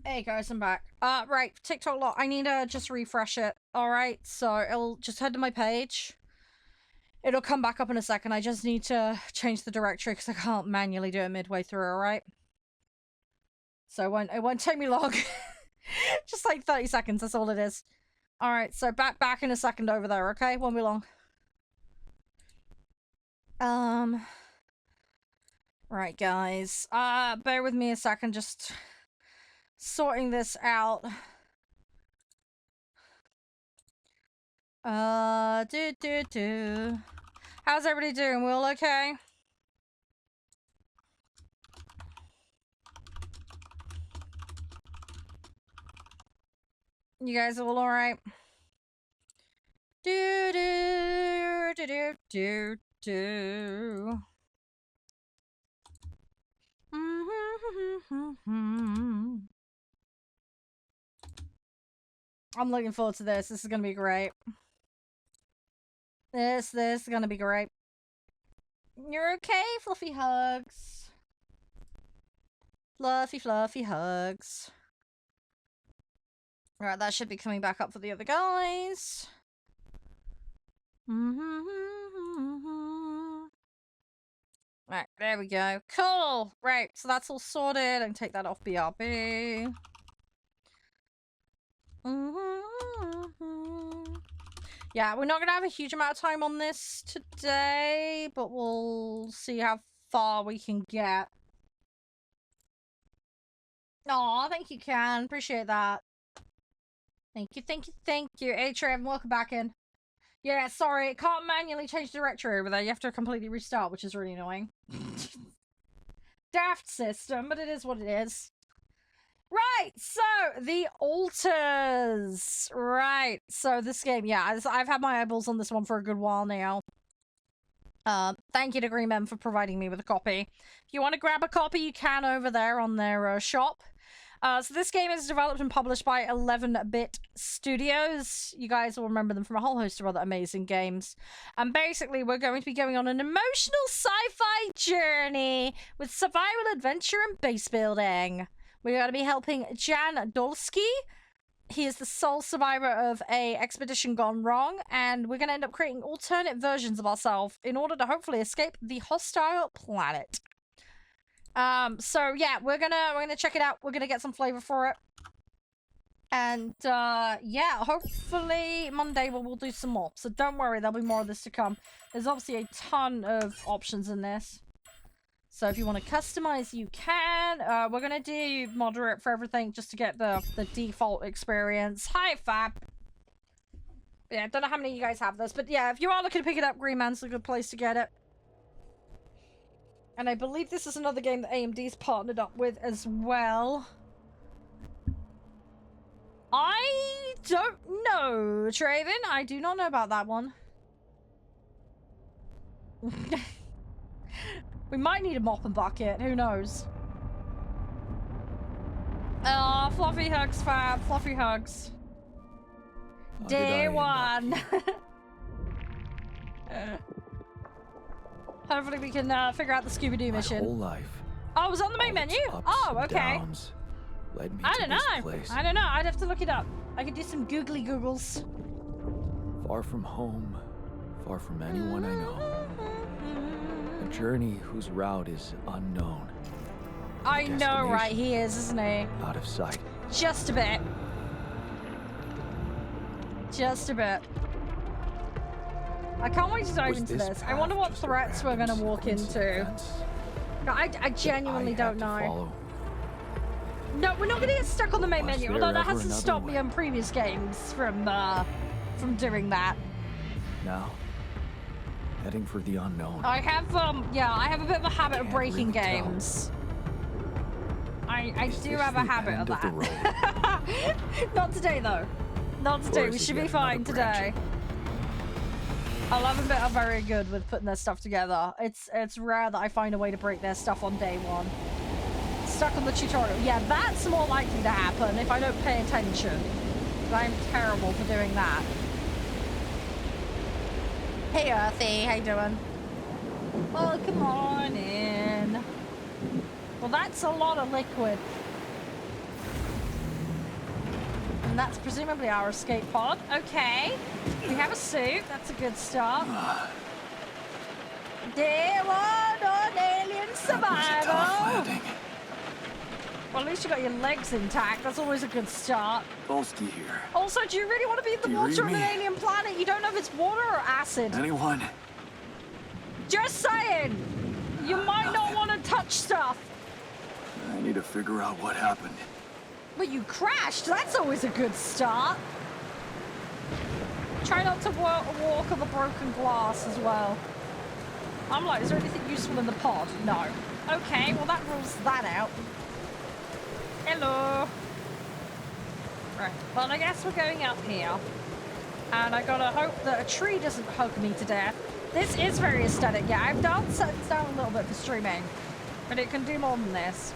Hey guys, I'm back. Right, TikTok lot, I need to just refresh it. Alright, so it'll just head to my page. It'll come back up in a second. I just need to change the directory because I can't manually do it midway through, alright? So it won't take me long. Just like 30 seconds, that's all it is. Alright, so back in a second over there, okay? Won't be long. Right, guys. Bear with me a second, just sorting this out. How's everybody doing? We all okay? You guys all alright? I'm looking forward to this. This is gonna be great. This is gonna be great. You're okay? Fluffy hugs. Fluffy hugs. Alright, that should be coming back up for the other guys. Right, there we go. Cool! Right, so that's all sorted. I can take that off BRB. Yeah, we're not going to have a huge amount of time on this today, but we'll see how far we can get. Aw, thank you, Can. Appreciate that. Thank you. Hey, Trev, welcome back in. Yeah, sorry, it can't manually change the directory over there. You have to completely restart, which is really annoying. Daft system, but it is what it is. Right, so the altars. Right, so this game, yeah, I've had my eyeballs on this one for a good while now. Thank you to Green Men for providing me with a copy. If you want to grab a copy, you can over there on their shop. So this game is developed and published by 11-Bit Studios. You guys will remember them from a whole host of other amazing games. And basically, we're going to be going on an emotional sci-fi journey with survival, adventure, and base building. We're going to be helping Jan Dolsky. He is the sole survivor of a expedition gone wrong, and we're going to end up creating alternate versions of ourselves in order to hopefully escape the hostile planet. So yeah, we're gonna check it out. We're gonna get some flavor for it. And yeah, hopefully Monday we'll do some more. So don't worry, there'll be more of this to come. There's obviously a ton of options in this. So if you want to customize, you can. We're gonna do moderate for everything just to get the default experience. Hi, Fab. Yeah, I don't know how many of you guys have this, but yeah, if you are looking to pick it up, Green Man's a good place to get it. And I believe this is another game that AMD's partnered up with as well. I don't know, Traven. I do not know about that one. We might need a mop and bucket. Who knows? Fluffy hugs, Fab. Fluffy hugs. Day one. Hopefully we can figure out the Scooby-Doo mission. My whole life. Oh, it was on the main menu? Oh, okay. I don't know. I don't know. I'd have to look it up. I could do some googly googles. Far from home, far from anyone I know. A journey whose route is unknown. I know, right? He is, isn't he? Out of sight. Just a bit. Just a bit. I can't wait to dive into this. I wonder what threats we're going to walk into. I genuinely don't know. No, we're not going to get stuck on the main menu, although that hasn't stopped me on previous games from doing that. Now, heading for the unknown. I have, yeah, I have a bit of a habit of breaking games. I do have a habit of that. Not today, though. Not today. We should be fine today. 11-Bit are very good with putting their stuff together. It's rare that I find a way to break their stuff on day one. Stuck on the tutorial. Yeah, that's more likely to happen if I don't pay attention. But I'm terrible for doing that. Hey, Earthy. How you doing? Welcome on in. Well, that's a lot of liquid. And that's presumably our escape pod. Okay. We have a suit. That's a good start. Day one on alien survival. Well, at least you got your legs intact. That's always a good start. Volsky here. Also, do you really want to be in the water on an alien planet? You don't know if it's water or acid. Anyone? Just saying. You might not want to touch stuff. I need to figure out what happened. But you crashed. That's always a good start. Try not to walk on the broken glass as well. I'm like, is there anything useful in the pod? No. Okay, well that rules that out. Hello. Right, well I guess we're going up here. And I gotta hope that a tree doesn't hug me to death. This is very aesthetic. Yeah, I've done settings down a little bit for streaming. But it can do more than this.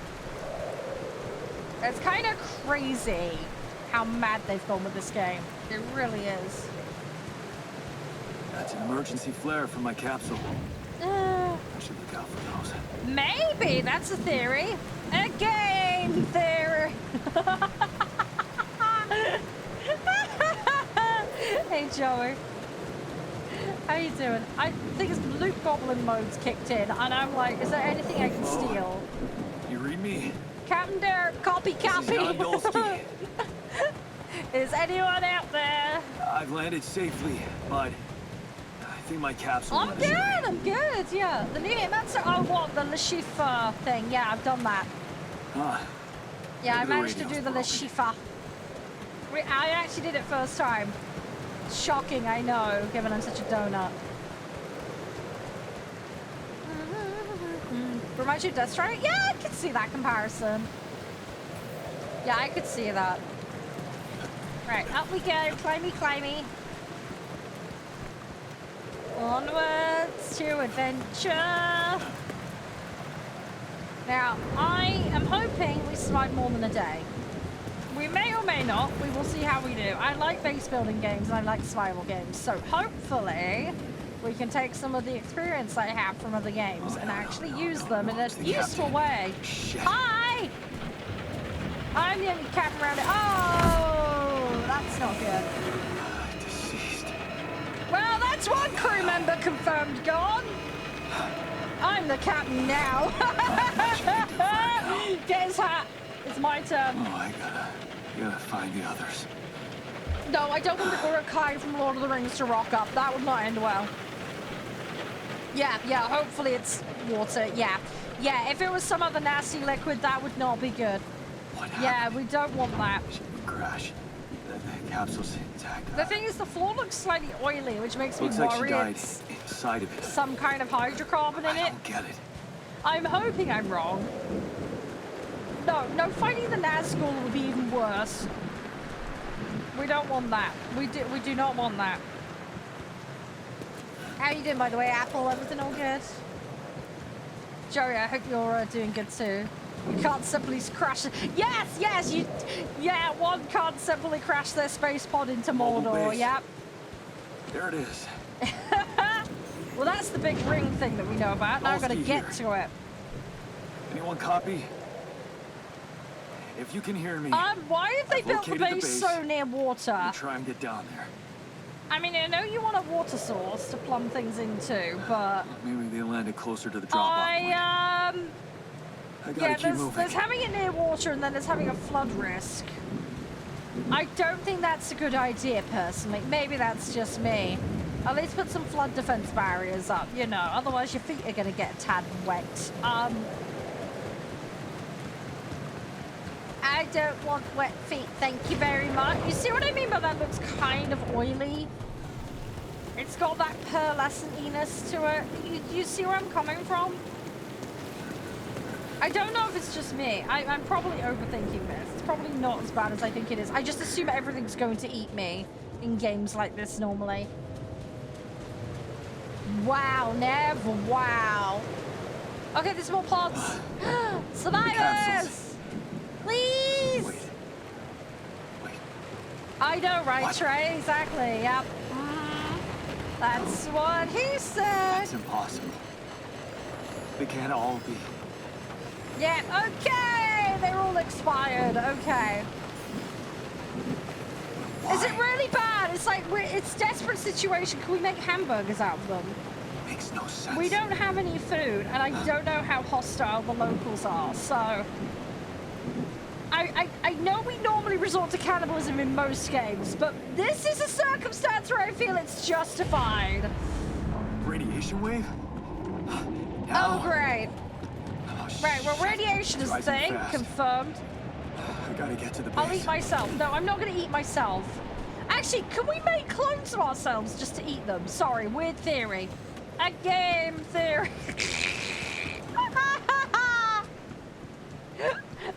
It's kind of crazy how mad they've gone with this game. It really is. That's an emergency flare from my capsule. I should look out for those. Maybe that's a theory. A game theory. Hey Joey. How you doing? I think it's Loot Goblin mode's kicked in, and I'm like, is there anything I can steal? You read me? Captain Derek, copy. Is anyone out there? I've landed safely, but I think my capsule. I'm good, yeah. The new Hitmancer, oh what, the Le Chiffre thing. Yeah, I've done that. Yeah, I managed to do the Le Chiffre. I actually did it first time. Shocking, I know, given I'm such a donut. Reminds you of Death Stranding? Yeah, I could see that comparison. Yeah, I could see that. Right, up we go. Climby. Onwards to adventure. Now, I am hoping we survive more than a day. We may or may not. We will see how we do. I like base building games and I like survival games. So hopefully we can take some of the experience I have from other games and actually use them in a useful way. Shit. Hi! I'm the only cat around it. Oh, that's not good. Deceased. Well, that's one crew member confirmed gone. I'm the captain now. Get his hat. It's my turn. Oh, I gotta find the others. No, I don't want the Uruk-hai from Lord of the Rings to rock up. That would not end well. Yeah, hopefully it's water. Yeah, if it was some other nasty liquid, that would not be good. What happened? Yeah, we don't want that. Crash. The capsule's intact. The thing is, the floor looks slightly oily, which makes me Looks like she worry died it's inside of it. some kind of hydrocarbon in I it. don't get it. I'm hoping I'm wrong. No, fighting the Nazgul would be even worse. We don't want that. We do not want that. How you doing, by the way, Apple? Everything all good? Joey, I hope you're doing good too. You can't simply crash. Yes, you. Yeah, one can't simply crash their space pod into Mordor. Yep. There it is. Well, that's the big ring thing that we know about. Now I've got to get to it. Anyone copy? If you can hear me. Why have they built the base so near water? Try and get down there. I mean, I know you want a water source to plumb things into, but maybe they landed closer to the drop-off point. I gotta keep moving. There's having it near water and then there's having a flood risk. I don't think that's a good idea, personally. Maybe that's just me. At least put some flood defense barriers up, you know. Otherwise, your feet are going to get a tad wet. I don't want wet feet, thank you very much. You see what I mean by that looks kind of oily? It's got that pearlescent-iness to it. You see where I'm coming from? I don't know if it's just me. I'm probably overthinking this. It's probably not as bad as I think it is. I just assume everything's going to eat me in games like this normally. Wow, Nev, wow. Okay, there's more pods. Survivors! Please! Wait. I know, right, What? Trey? Exactly, yep. That's what he said. That's impossible. They can't all be. Yeah, okay! They're all expired, okay. Is it really bad? It's like, it's desperate situation. Can we make hamburgers out of them? Makes no sense. We don't have any food, and I don't know how hostile the locals are, so... I know we normally resort to cannibalism in most games, but this is a circumstance where I feel it's justified. Radiation wave? Oh, great. Oh, Right, well, radiation is a Driving thing, fast. confirmed. I gotta get to the base. I'll eat myself. No, I'm not going to eat myself. Actually, can we make clones of ourselves just to eat them? Sorry, weird theory. A game theory.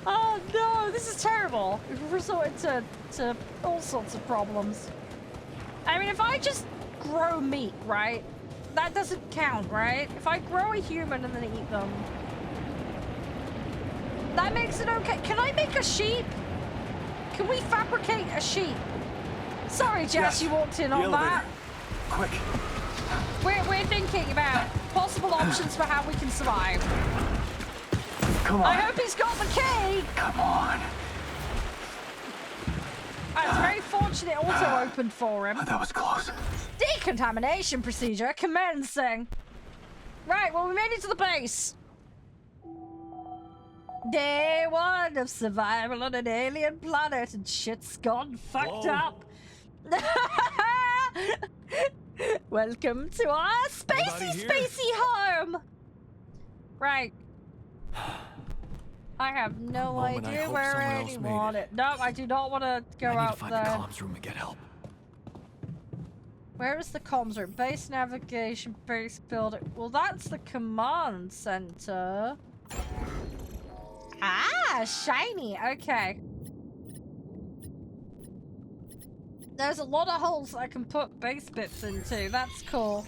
Oh no, this is terrible. We've resorted to all sorts of problems. I mean, if I just grow meat, right? That doesn't count, right? If I grow a human and then eat them, that makes it okay. Can I make a sheep? Can we fabricate a sheep? Sorry, Jess, Yes, you walked in the on elevator. that. Quick. We're thinking about possible options for how we can survive. Come on. I hope he's got the key. Come on. It's very fortunate auto opened for him. That was close. Decontamination procedure commencing. Right, well, we made it to the base. Day one of survival on an alien planet, and shit's gone fucked up. Welcome to our spacey home. Right. I have no moment I idea hope where someone else made anyone it. is. No, I do not want to go I need out to find there. the comms room and get help. Where is the comms room? Base navigation, base building. Well, that's the command center. Ah, shiny. Okay. There's a lot of holes I can put base bits into. That's cool.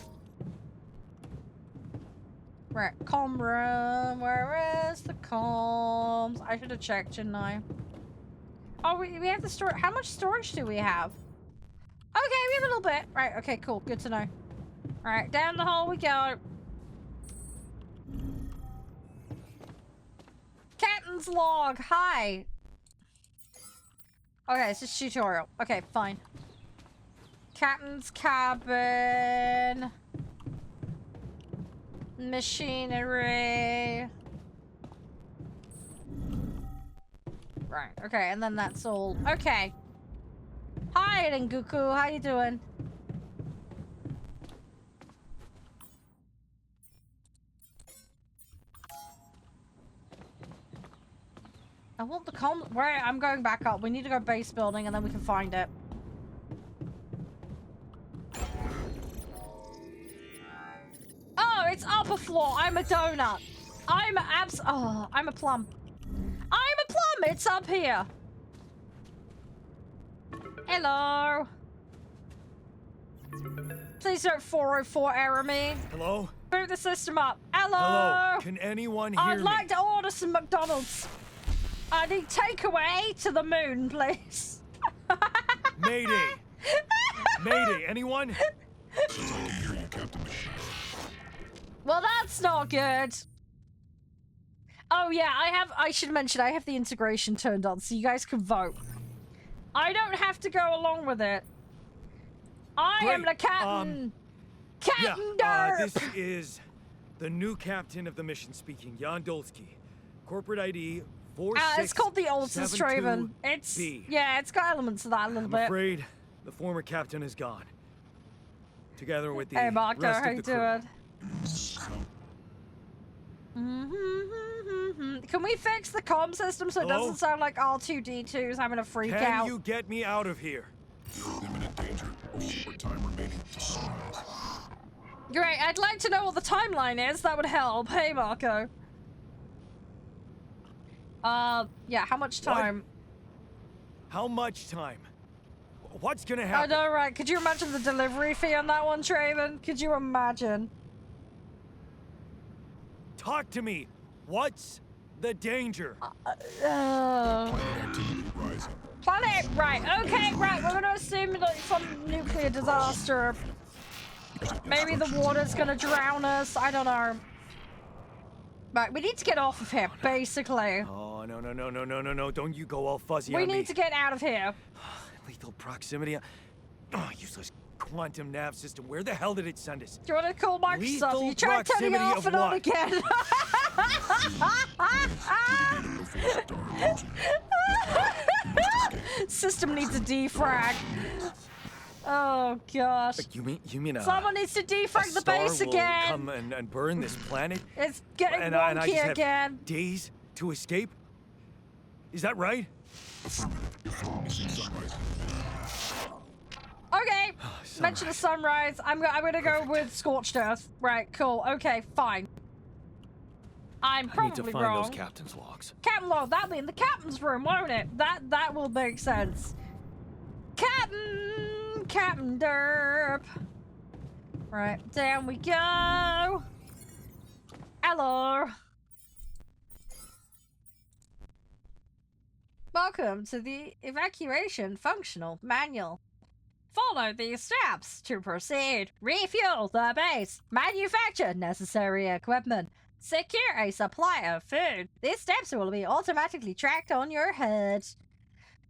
Right, comm room. Where is the comms? I should have checked, shouldn't I? Oh, we have the storage. How much storage do we have? Okay, we have a little bit. Right, okay, cool. Good to know. Alright, down the hole we go. Captain's log. Hi. Okay, it's just tutorial. Okay, fine. Captain's cabin. Machinery. Right, okay, and then that's all. Okay. Hi, Rengoku. How you doing? I want the where I'm going back up. We need to go base building and then we can find it. Oh, it's upper floor. I'm a donut. I'm a plum. I'm a plum. It's up here. Hello. Please don't 404 error me. Hello? Boot the system up. Hello. Hello? Can anyone hear I'd me? like to order some McDonald's. I need takeaway to the moon, please. Mayday! Mayday, anyone? Says I can hear you, Captain Machine. Well, that's not good. Oh yeah, I should mention I have the integration turned on so you guys can vote. I don't have to go along with it. I am the Great, captain. Captain Yeah, Derp. this is the new captain of the mission speaking, Jan Dolsky. Corporate ID 4672B. It's called the Alters Traven. It's yeah, it's got elements of that a little I'm bit. afraid the former captain is gone. Together with the Hey Marco, rest how of you the crew. doing? Can we fix the comm system so it Hello? doesn't sound like R2D2 is having a freak Can out? you get me out of here? You're in imminent danger. Short time remaining to sunrise. Great, I'd like to know what the timeline is. That would help. Hey Marco. Yeah, how much time? How much time? What's gonna I happen? know, right? Could you imagine the delivery fee on that one, Traven? Could you imagine? Talk to me. What's the danger? Planet activity rising. Planet, right? Okay, right. We're gonna assume like some nuclear disaster. Maybe the water's gonna drown us. I don't know. Right, we need to get off of here, basically. Oh, no. Don't you go all fuzzy We on me. need to get out of here. Lethal proximity. Oh, useless quantum nav system. Where the hell did it send us? Do you want to call Microsoft? Lethal You try turning it proximity off of and on what? again. System needs a defrag. Oh gosh. You mean Someone needs to a defrag the star base will again. come and burn this planet? It's getting And I just wonky have again. days to escape? Is that right? Okay. Mention the sunrise. I'm gonna go with scorched earth. Right. Cool. Okay. Fine. I'm I need to probably find wrong. those captain's logs. Captain log. That'll be in the captain's room, won't it? That will make sense. Captain Derp. Right. Down we go. Hello. Welcome to the evacuation functional manual. Follow these steps to proceed. Refuel the base. Manufacture necessary equipment. Secure a supply of food. These steps will be automatically tracked on your HUD.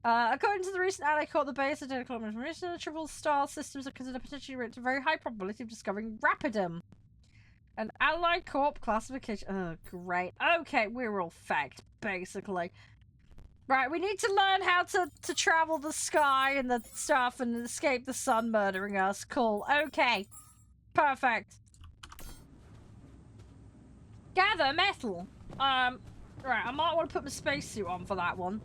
According to the recent Ally Corp, the base identical information, triple star systems are considered potentially at a very high probability of discovering Rapidum. An Allied Corp classification. Oh, great. Okay, we're all fact, basically. Right, we need to learn how to travel the sky and the stuff and escape the sun murdering us. Cool. Okay. Perfect. Gather metal. Right, I might want to put my spacesuit on for that one.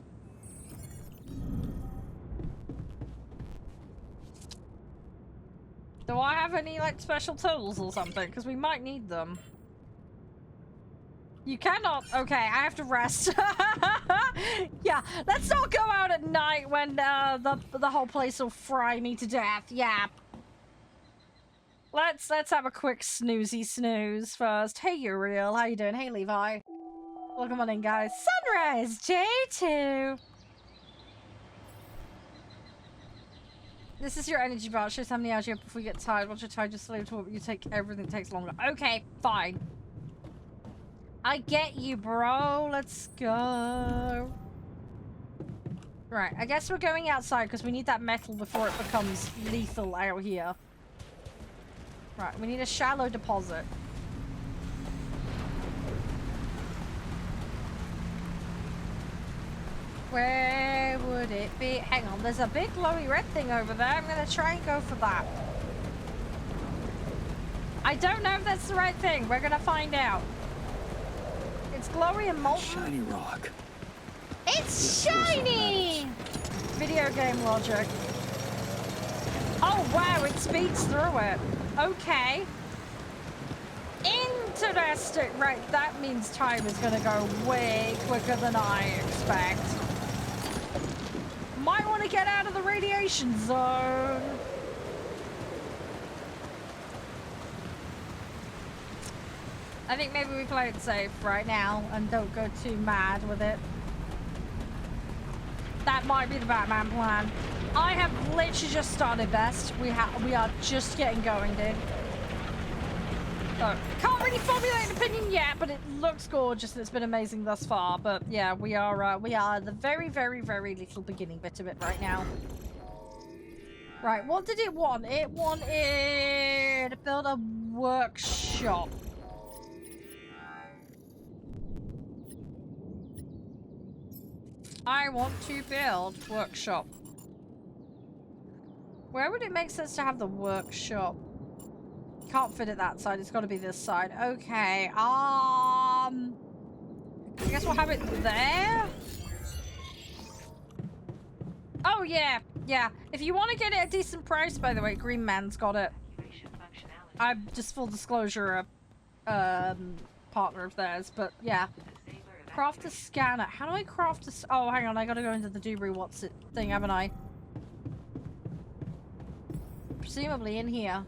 Do I have any, like, special tools or something? Because we might need them. You cannot. Okay, I have to rest. Yeah, let's not go out at night when the whole place will fry me to death. Yeah. Let's have a quick snoozy snooze first. Hey, Uriel, how you doing? Hey, Levi. Welcome on in, guys. Sunrise J2. This is your energy bar. It shows how many hours you have before you get tired. Once you're tired, just leave to you take everything takes longer. Okay, fine. I get you, bro. Let's go. Right, I guess we're going outside because we need that metal before it becomes lethal out here. Right, we need a shallow deposit. Where would it be? Hang on, there's a big glowy red thing over there. I'm gonna try and go for that. I don't know if that's the right thing. We're gonna find out. It's glowy and molten. Shiny rock. It's shiny! Video game logic. Oh wow, it speeds through it. Okay. Interesting. Right, that means time is gonna go way quicker than I expect. Might want to get out of the radiation zone. I think maybe we play it safe right now and don't go too mad with it. That might be the Batman plan. I have literally just started best. We are just getting going, dude. So, can't really formulate an opinion yet, but it looks gorgeous and it's been amazing thus far. But yeah, we are at the very, very, very little beginning bit of it right now. Right, what did it want? It wanted to build a workshop. I want to build workshop. Where would it make sense to have the workshop? Can't fit it that side. It's got to be this side. Okay. I guess we'll have it there. Oh yeah, yeah. If you want to get it at a decent price, by the way, Green Man's got it. I'm just full disclosure, a partner of theirs, but yeah. Craft a scanner. How do I craft a... Oh, hang on. I gotta go into the Dubry what's it thing, haven't I? Presumably in here.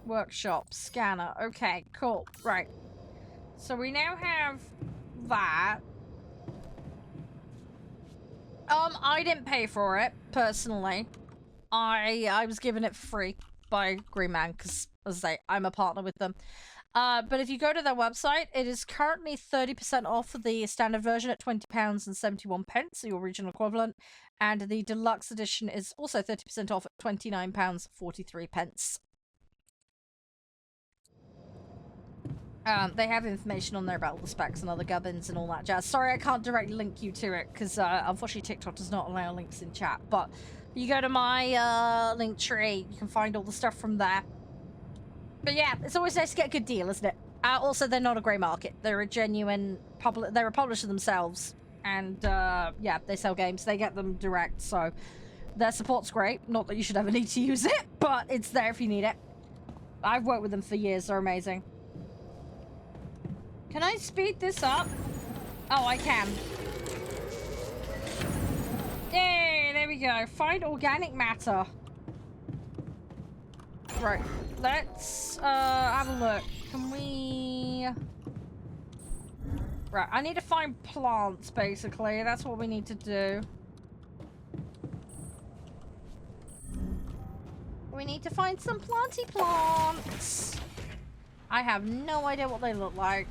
Workshop. Scanner. Okay, cool. Right. So we now have that. I didn't pay for it, personally. I was given it free by Green Man, because, as I say, I'm a partner with them. But if you go to their website, it is currently 30% off for the standard version at £20.71, the original equivalent, and the deluxe edition is also 30% off at £29.43. They have information on there about all the specs and other gubbins and all that jazz. Sorry, I can't directly link you to it because unfortunately TikTok does not allow links in chat. But you go to my link tree, you can find all the stuff from there. But yeah, it's always nice to get a good deal, isn't it? Also, they're not a grey market. They're a genuine they're a publisher themselves, and yeah, they sell games. They get them direct, so their support's great. Not that you should ever need to use it, but it's there if you need it. I've worked with them for years. They're amazing. Can I speed this up? Oh, I can. Yay, there we go. Find organic matter. Right, let's have a look. Can we... Right, I need to find plants, basically. That's what we need to do. We need to find some planty plants. I have no idea what they look like.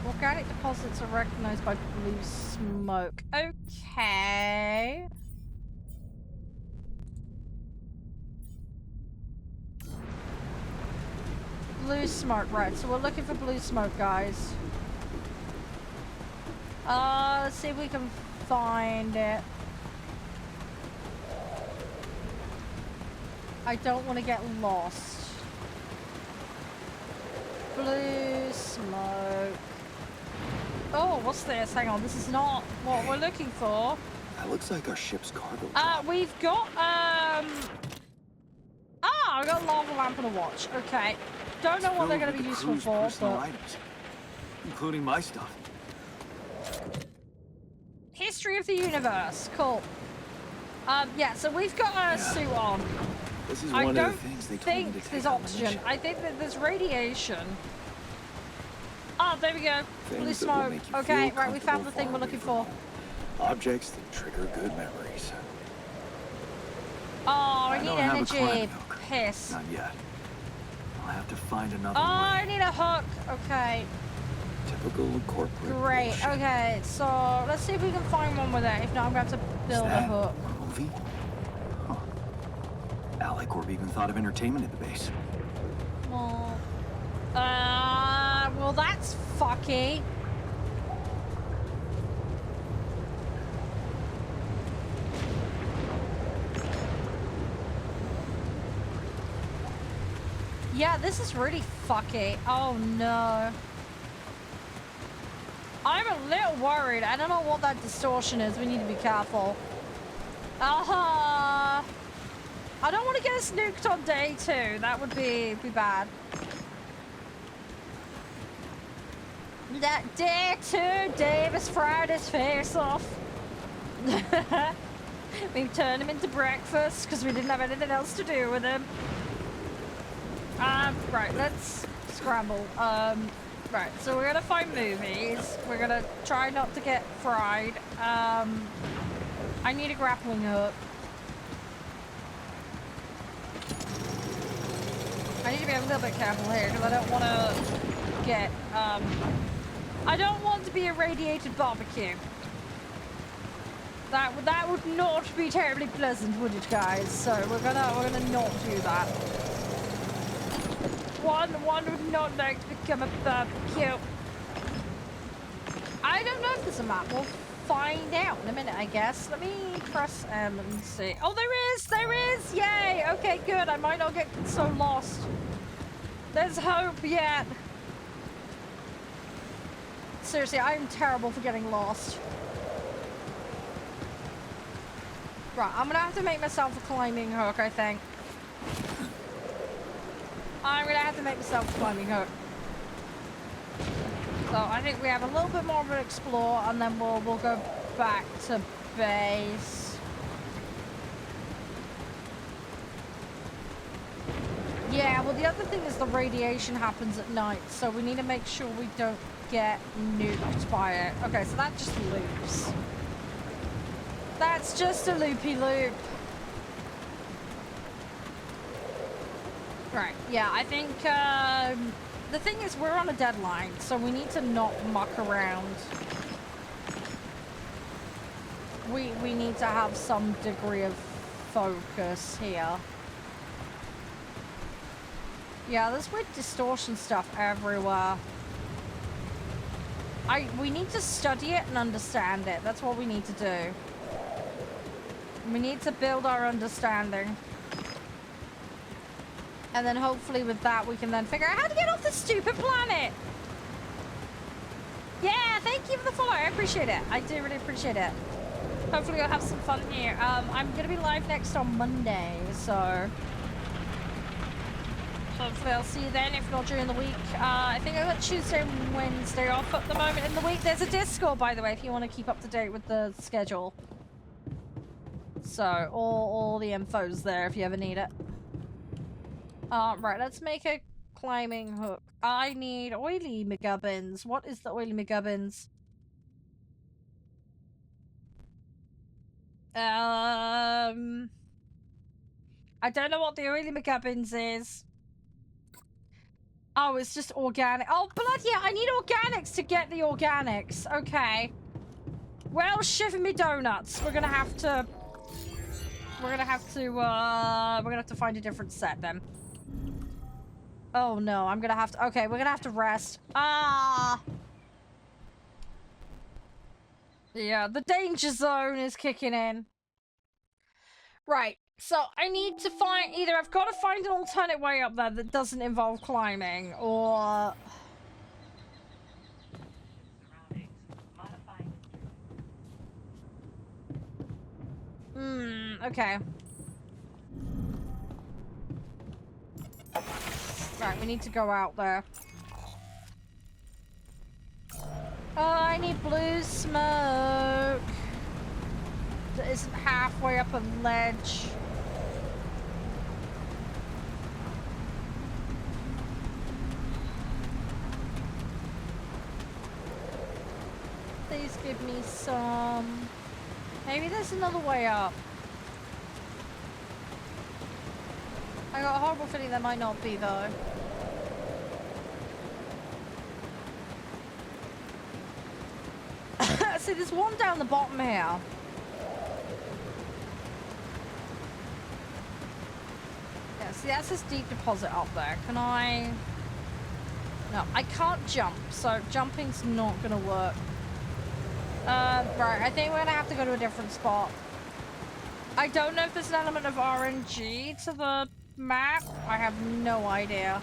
Organic deposits are recognized by blue smoke. Okay. Blue smoke, right. So we're looking for blue smoke, guys. Let's see if we can find it. I don't want to get lost. Blue smoke. Oh, what's this? Hang on, this is not what we're looking for. That looks like our ship's cargo. We've got, I got a lava lamp and a watch. Okay. Don't know what they're going to be useful for, but... items, including my stuff. History of the universe. Cool. Yeah, so we've got a suit on. This is one of the things they told me to take there's on the oxygen. mission. I think that there's radiation. Oh, there we go. Blue Things that will smoke. make you Okay, feel right, we found the thing we're comfortable looking for. Objects that trigger good memories. Oh, I need don't have a energy. climate hook. Piss. Not yet. I'll have to find another Oh, way. I need a hook. Okay. Typical corporate Great. bullshit. Okay, so let's see if we can find one with it. If not, I'm going to have to Is build a that hook. a movie? Huh. Alicorp even thought of entertainment at the base. Well, that's fucky. Yeah, this is really fucky. Oh no. I'm a little worried. I don't know what that distortion is. We need to be careful. I don't want to get us nuked on day 2. That would be bad. That day 2, Davis fried his face off. We turned him into breakfast because we didn't have anything else to do with him. Right, let's scramble. Right, so we're gonna find movies. We're gonna try not to get fried. I need a grappling hook. I need to be a little bit careful here because I don't want to get, I don't want to be irradiated barbecue. That would not be terribly pleasant, would it, guys? So we're gonna not do that. One would not like to become a barbecue. I don't know if there's a map. We'll find out in a minute, I guess. Let me press M and see. Oh, there is! There is! Yay! Okay, good. I might not get so lost. There's hope yet. Seriously, I'm terrible for getting lost. Right, I'm gonna have to make myself a climbing hook, I think. I'm gonna have to make myself a climbing hook. So I think we have a little bit more of an explore, and then we'll go back to base. Yeah, well, the other thing is the radiation happens at night, so we need to make sure we don't get nuked by it. Okay, so that just loops. That's just a loopy loop. Right, yeah, I think, the thing is we're on a deadline, so we need to not muck around. We need to have some degree of focus here. Yeah, there's weird distortion stuff everywhere. We need to study it and understand it. That's what we need to do. We need to build our understanding. And then hopefully with that we can then figure out how to get off this stupid planet. Yeah, thank you for the follow. I appreciate it. I do really appreciate it. Hopefully you'll have some fun here. I'm going to be live next on Monday, so hopefully I'll see you then, if not during the week. I think I've got Tuesday and Wednesday off at the moment in the week. There's a Discord, by the way, if you want to keep up to date with the schedule. So, all the info's there if you ever need it. Right, let's make a climbing hook. I need oily McGubbins. What is the oily McGubbins? I don't know what the oily McGubbins is. Oh, it's just organic. Oh, bloody yeah, I need organics to get the organics. Okay. Well, shiver me donuts. We're gonna have to find a different set then. Oh no, I'm gonna have to, okay, we're gonna have to rest. Ah! Yeah, the danger zone is kicking in. Right, so I need to find, either I've got to find an alternate way up there that doesn't involve climbing, or... Okay. Right, we need to go out there. Oh, I need blue smoke. That isn't halfway up a ledge. Please give me some. Maybe there's another way up. I got a horrible feeling there might not be, though. See, there's one down the bottom here. Yeah, see, that's this deep deposit up there. Can I... No, I can't jump, so jumping's not gonna work. Right, I think we're gonna have to go to a different spot. I don't know if there's an element of RNG to the map. I have no idea.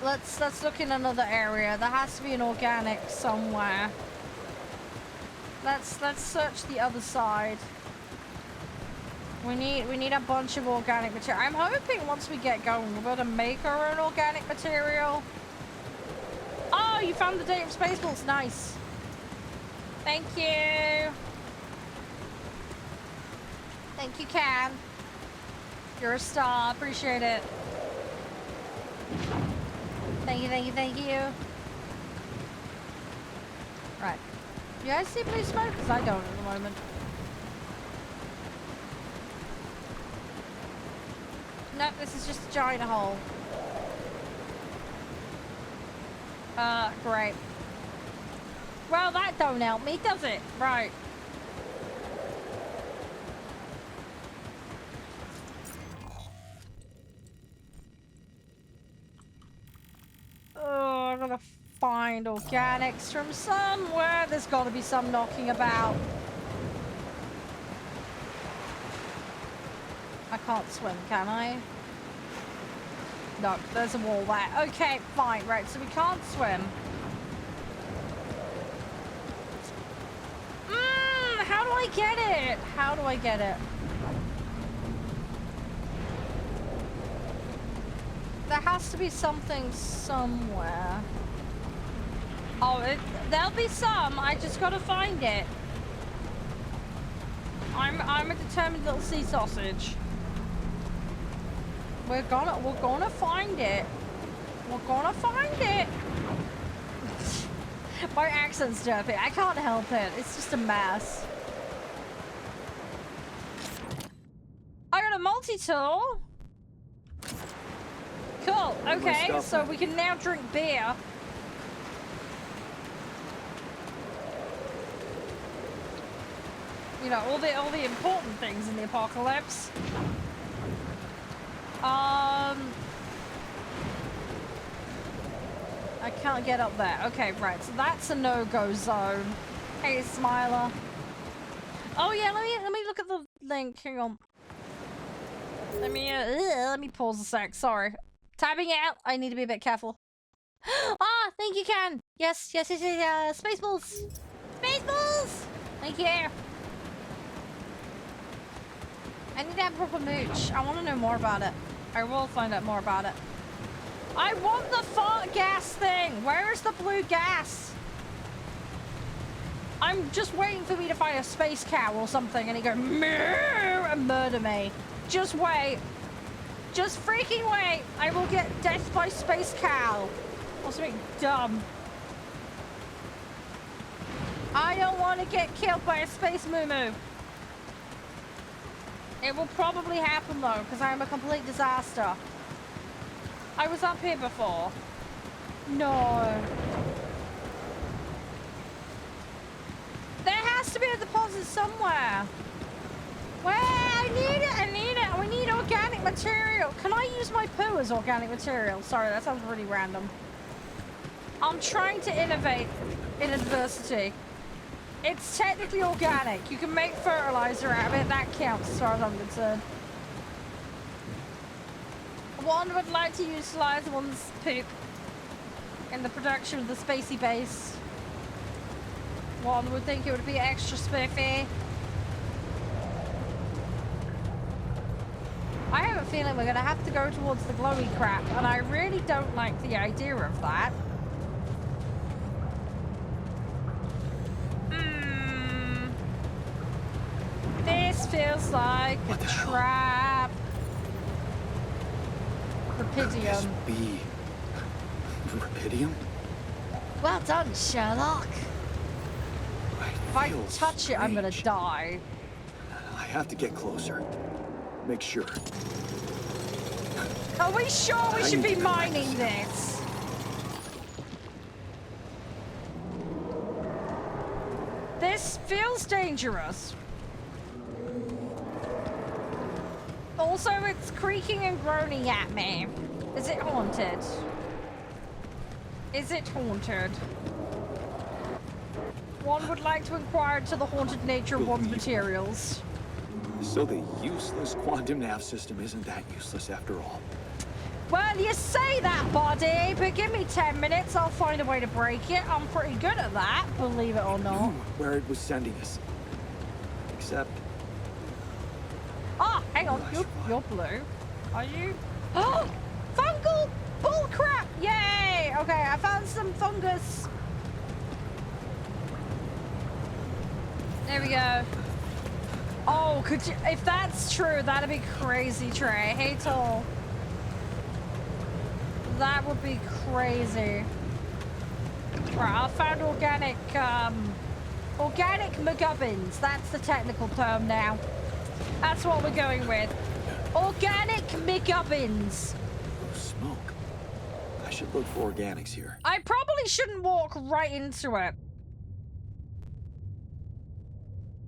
Let's look in another area. There has to be an organic somewhere. Let's search the other side. We need a bunch of organic material. I'm hoping once we get going we're gonna make our own organic material. Oh, you found the date of Spaceballs. Nice. Thank you. Thank you, Can. You're a star. Appreciate it. Thank you, thank you, thank you. Right. You guys see blue smoke? Because I don't at the moment. Nope, this is just a giant hole. Great. Well, that don't help me, does it? Right. Oh, I'm gonna find organics from somewhere. There's gotta be some knocking about. I can't swim, can I? No, there's a wall there. Okay, fine. Right, so we can't swim. How do I get it? How do I get it? There has to be something somewhere. Oh, there'll be some. I just gotta find it. I'm a determined little sea sausage. We're gonna find it. We're gonna find it. My accent's derpy. I can't help it. It's just a mess. I got a multi-tool. Cool. Okay, stuff, so man. we can now drink beer. You know, all the important things in the apocalypse. I can't get up there. Okay, right. So that's a no-go zone. Hey, Smiler. Oh yeah, let me look at the link. Hang on. Let me pause a sec. Sorry. Tabbing out. I need to be a bit careful. Ah, thank you, Can. Yes. Spaceballs. Spaceballs. Thank you. I need to have proper mooch. I want to know more about it. I will find out more about it. I want the fart gas thing. Where is the blue gas? I'm just waiting for me to find a space cow or something and he go and murder me. Just wait. Just freaking wait. I will get death by space cow. Or something dumb. I don't want to get killed by a space moo-moo. It will probably happen though, because I am a complete disaster. I was up here before. No. There has to be a deposit somewhere. Where? I need it. We need organic material. Can I use my poo as organic material? Sorry, that sounds really random. I'm trying to innovate in adversity. It's technically organic. You can make fertilizer out of it. That counts as far as I'm concerned. One would like to utilize one's poop in the production of the spacey base. One would think it would be extra spiffy. I have a feeling we're gonna have to go towards the glowy crap, and I really don't like the idea of that. This feels like a trap. Rapidium. Be Rapidium? Well done, Sherlock. If I feel touch it, I'm gonna strange. die. I have to get closer. Make sure. Are we sure we I should need be to mining this? This feels dangerous. Also, it's creaking and groaning at me. Is it haunted? Is it haunted? One would like to inquire into the haunted nature of one's materials. So the useless quantum nav system isn't that useless after all. Well, you say that, buddy, but give me 10 minutes, I'll find a way to break it. I'm pretty good at that, believe it or not. Where it was sending us. Except, Ah, hang on, you're blue. Are you? Oh, fungal bullcrap! Yay! Okay, I found some fungus. There we go. Oh, could you? If that's true, that'd be crazy, Trey. Hey, Toll. That would be crazy. Right, I found organic McGubbins. That's the technical term now. That's what we're going with. Organic McGubbins. oh, smoke. I should look for organics here. I probably shouldn't walk right into it.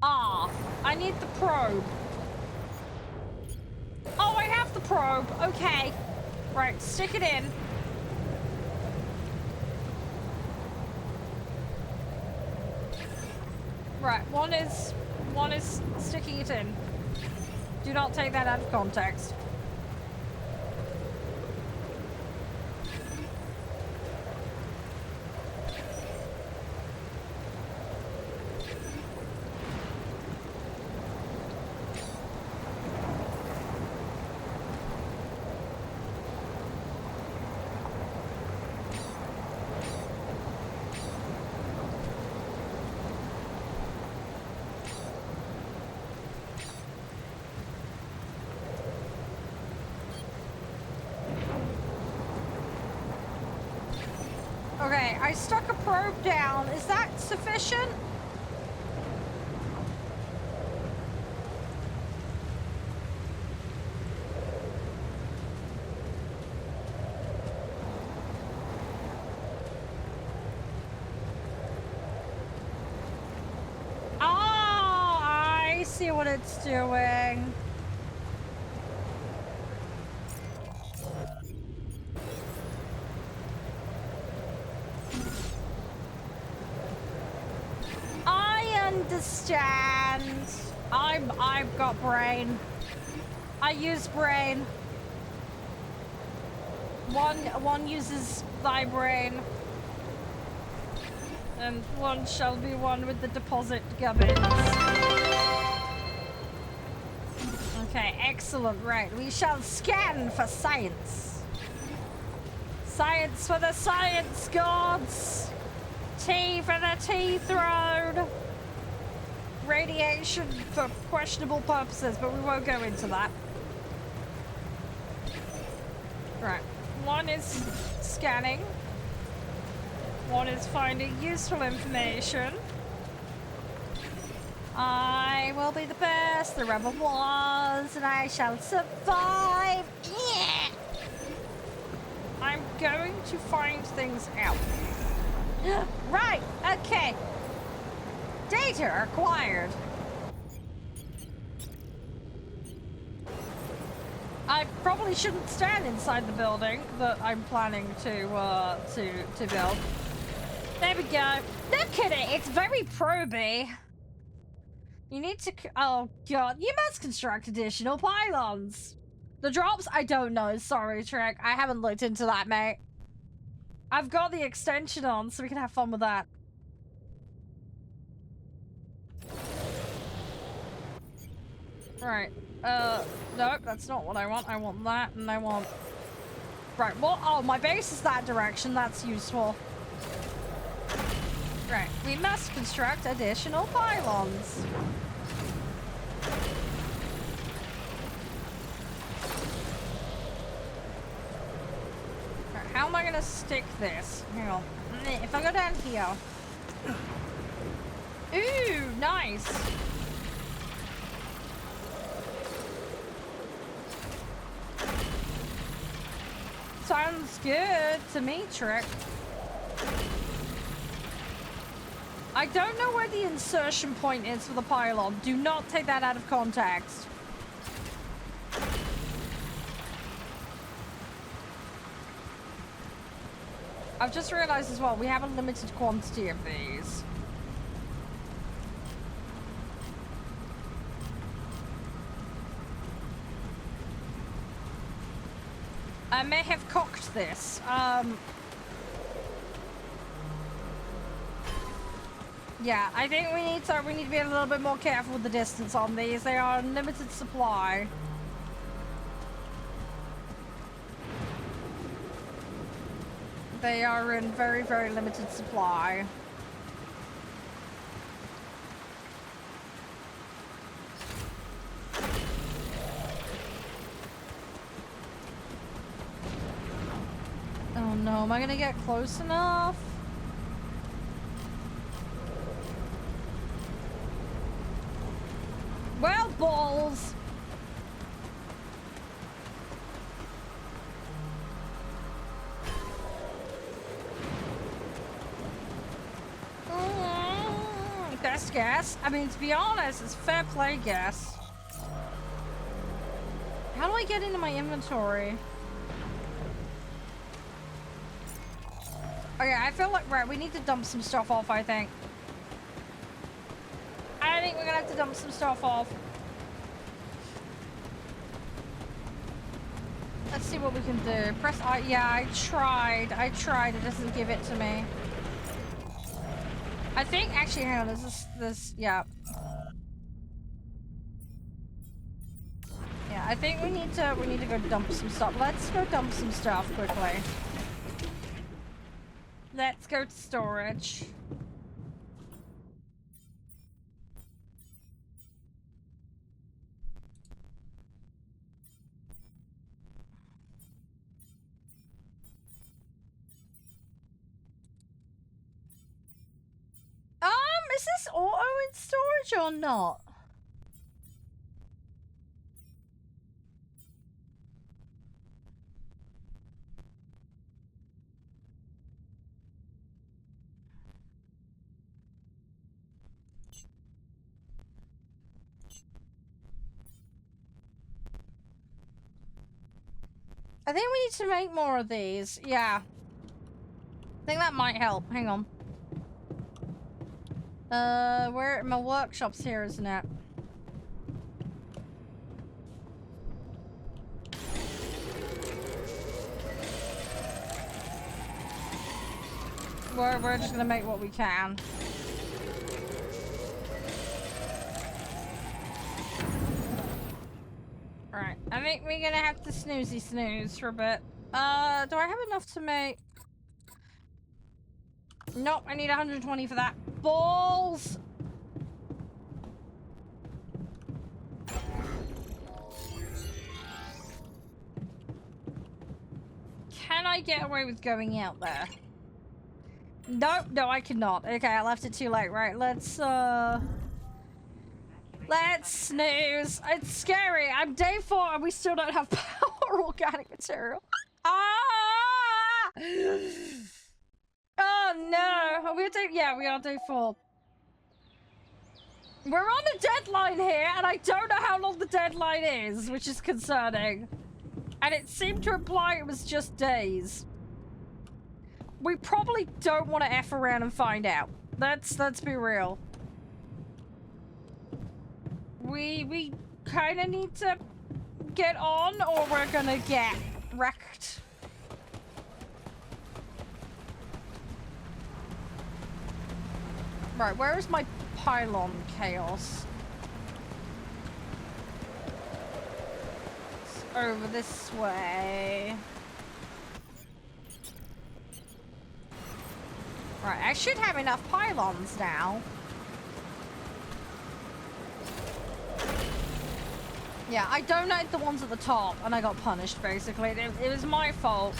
Ah, I need the probe. Oh, I have the probe. Okay. Right, stick it in. Right, one is sticking it in. Do not take that out of context. Okay, I stuck a probe down. Is that sufficient? see what it's doing. I understand. I've got brain. I use brain. One uses thy brain. And one shall be one with the deposit gubbins. Okay, excellent. Right, we shall scan for science. Science for the science gods. T for the T throne. Radiation for questionable purposes, but we won't go into that. Right, one is scanning. One is finding useful information. I will be the best there ever was, and I shall survive. Yeah. I'm going to find things out. Right, okay. Data acquired. I probably shouldn't stand inside the building that I'm planning to build. There we go. Look at it. It's very proby. You need to... Oh, God. You must construct additional pylons. The drops? I don't know. Sorry, Trek. I haven't looked into that, mate. I've got the extension on, so we can have fun with that. Right. Nope, that's not what I want. I want that, and I want... Right, well, oh, my base is that direction. That's useful. Right, we must construct additional pylons. Right, how am I gonna stick this? Hang on. If I go down here. Ooh, nice. Sounds good to me, Trick. I don't know where the insertion point is for the pylon. Do not take that out of context. I've just realized as well, we have a limited quantity of these. I may have cocked this. Yeah, I think we need to be a little bit more careful with the distance on these. They are in limited supply. They are in very, very limited supply. Oh no, am I gonna get close enough? Well, balls! Best guess. I mean, to be honest, it's fair play guess. How do I get into my inventory? Okay, I feel like, right, we need to dump some stuff off, I think. I think we're gonna have to dump some stuff off. Let's see what we can do. Press I. Yeah, I tried. It doesn't give it to me. I think, actually, hang on, yeah. Yeah, I think we need to go dump some stuff. Let's go dump some stuff quickly. Let's go to storage. Is this auto in storage or not? I think we need to make more of these. Yeah. I think that might help. Hang on. Where my workshop's here, isn't it? We're just gonna make what we can. Right, I think we're gonna have to snooze for a bit. Do I have enough to make? Nope, I need 120 for that. Balls! Can I get away with going out there? Nope, no, I cannot. Okay, I left it too late. Right, let's snooze. It's scary. I'm day 4 and we still don't have power organic material. Ah! Oh no. Are we day? Yeah, we are day 4. We're on a deadline here, and I don't know how long the deadline is, which is concerning. And it seemed to imply it was just days. We probably don't want to F around and find out. Let's be real. We kind of need to get on, or we're gonna get wrecked. Right, where is my pylon chaos? It's over this way. Right, I should have enough pylons now. Yeah, I donated the ones at the top and I got punished, basically. It was my fault.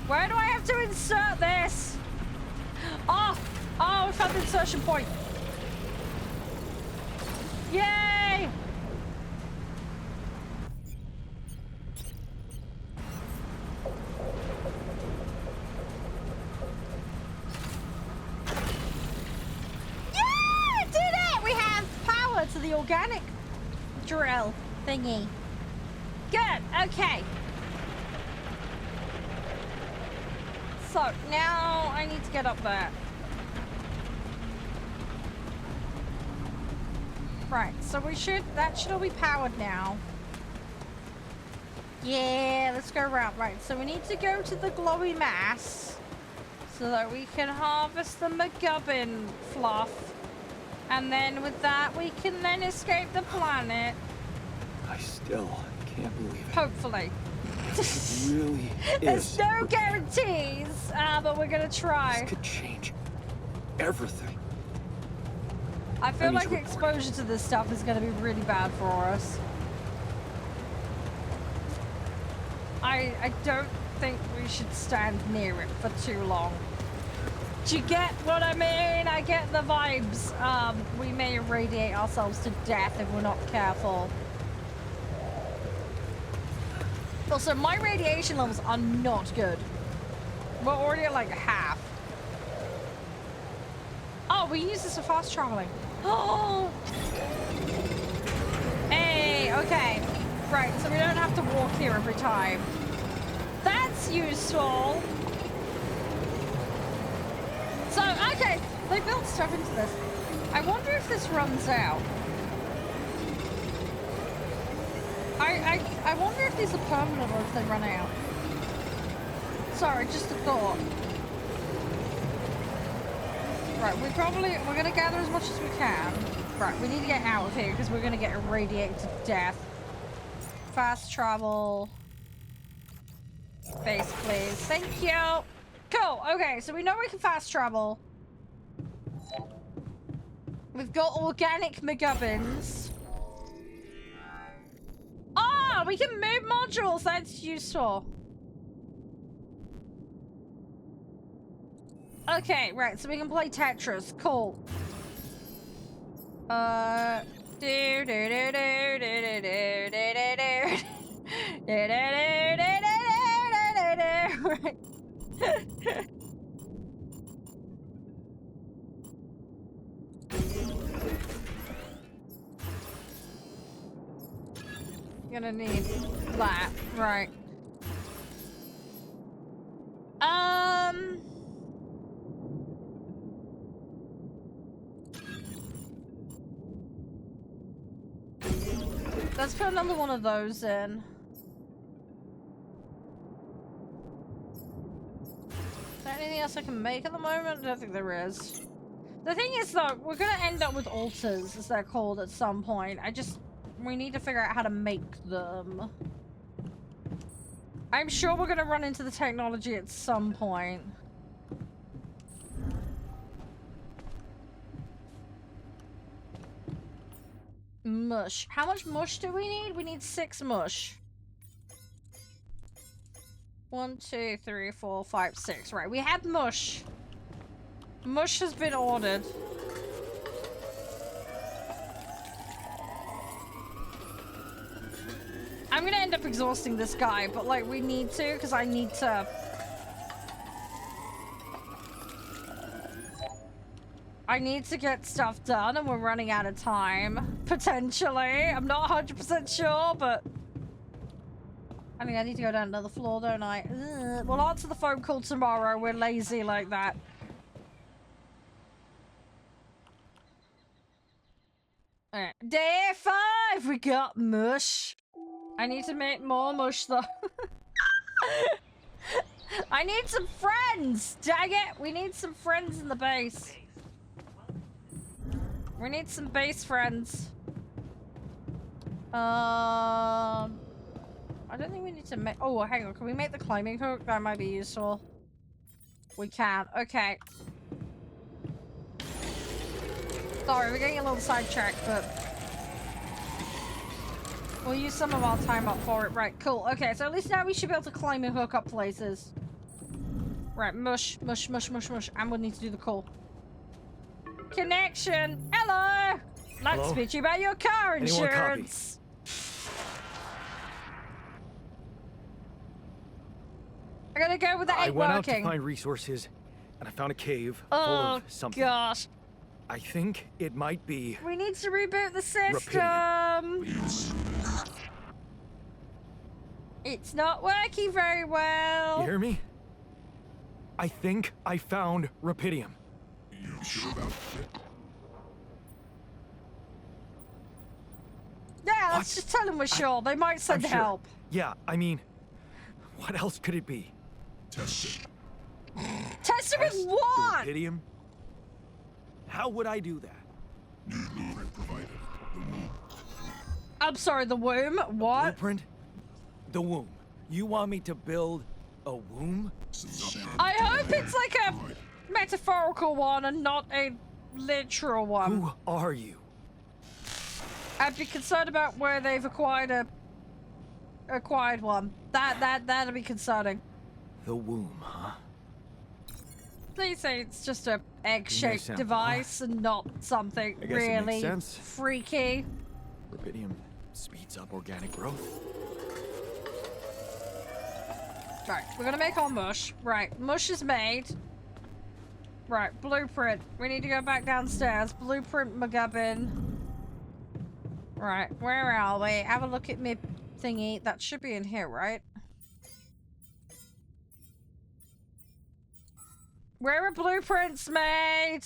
Where do I have to insert this? Oh! Oh, we found the insertion point. Yay! Yeah! Did it! We have power to the organic drill thingy. Good, okay. So, now I need to get up there. Right, so that should all be powered now. Yeah, let's go around. Right, so we need to go to the glowy mass so that we can harvest the McGubbin fluff. And then with that, we can then escape the planet. I still can't believe it. Hopefully. It really is. There's no guarantees, but we're gonna try. This could change everything. I feel like exposure to this stuff is gonna be really bad for us. I don't think we should stand near it for too long. Do you get what I mean? I get the vibes. We may irradiate ourselves to death if we're not careful. Also, my radiation levels are not good. We're already at like half. Oh, we use this for fast traveling. Oh! Hey, okay. Right, so we don't have to walk here every time. That's useful. So, okay, they built stuff into this. I wonder if this runs out. I wonder if these are permanent or if they run out. Sorry, just a thought. Right, we're gonna gather as much as we can. Right, we need to get out of here because we're gonna get irradiated to death. Fast travel. Base, please. Thank you. Cool. Okay, so we know we can fast travel. We've got organic McGubbins. Oh, we can move modules. That's useful. Okay, right. So we can play Tetris. Cool. Right. Gonna need that, right. Let's put another one of those in. Is there anything else I can make at the moment? I don't think there is. The thing is, though, we're gonna end up with altars, as they're called, at some point. We need to figure out how to make them. I'm sure we're gonna run into the technology at some point. Mush. How much mush do we need? We need 6 mush. 1, 2, 3, 4, 5, 6. Right, we have mush. Mush has been ordered. I'm gonna end up exhausting this guy, but like we need to, because I need to... I need to get stuff done and we're running out of time. Potentially. I'm not 100% sure, but... I mean, I need to go down another floor, don't I? Ugh. We'll answer the phone call tomorrow. We're lazy like that. Alright. Day 5! We got mush. I need to make more mush, though. I need some friends! Dang it! We need some friends in the base. We need some base friends. I don't think we need to make... Oh, hang on. Can we make the climbing hook? That might be useful. We can. Okay. Sorry, we're getting a little sidetracked, but... We'll use some of our time up for it. Right, cool. Okay, so at least now we should be able to climb and hook up places. Right, mush, mush, mush, mush, mush. And we'll need to do the call. Connection! Hello! Let's speak to you about your car insurance. I gotta go with the I ain't went out to working. find resources, and I found a cave full Oh, of something. gosh. I think it might be... We need to reboot the system. Please. It's not working very well. You hear me? I think I found Rapidium. You sure about it? Yeah, let's just tell them we're sure. They might send I'm sure. help. Yeah, I mean, what else could it be? Test it. Test it with Test what? the Rapidium? How would I do that? New blueprint provided. The womb. I'm sorry, the womb? What? Blueprint? The womb. You want me to build a womb? I hope it's like a metaphorical one and not a literal one. Who are you? I'd be concerned about where they've acquired one. That'd be concerning. The womb, huh? Please say it's just a Give me egg-shaped a sample. device and not something I guess it makes really sense. freaky. Rapidium speeds up organic growth. Right, we're gonna make our mush. Right, mush is made. Right, blueprint. We need to go back downstairs. Blueprint McGubbin. Right, where are we? Have a look at me thingy. That should be in here, right? Where are blueprints made?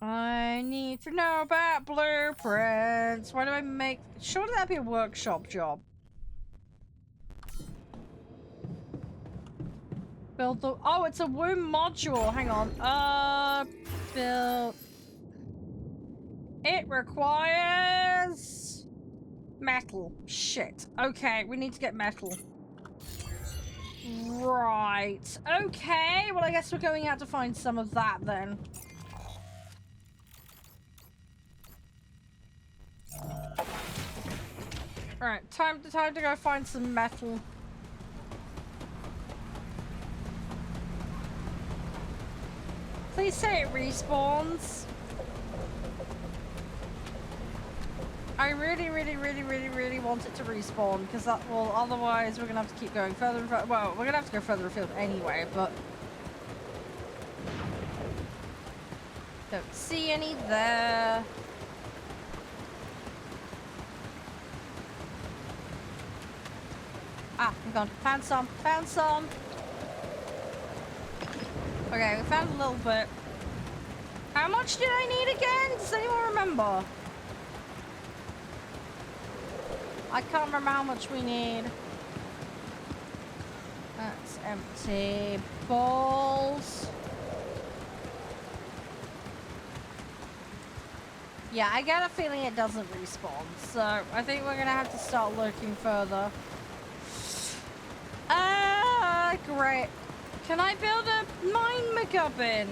I need to know about blueprints. Why do I make... Surely that'd be a workshop job. Build the... Oh, it's a womb module. Hang on. Build... It requires... metal. Shit. Okay, we need to get metal. Right. Okay, well I guess we're going out to find some of that then. Alright, time to go find some metal. Please say it respawns. I really want it to respawn, because that will, otherwise we're gonna have to keep going further and further. Well, we're gonna have to go further afield anyway, but... Don't see any there. Ah, I'm gone. Found some. Found some. Okay, we found a little bit. How much did I need again? Does anyone remember? I can't remember how much we need. That's empty. Balls. Yeah, I get a feeling it doesn't respawn, so I think we're gonna have to start looking further. Ah, great. Can I build a mine McGubbin?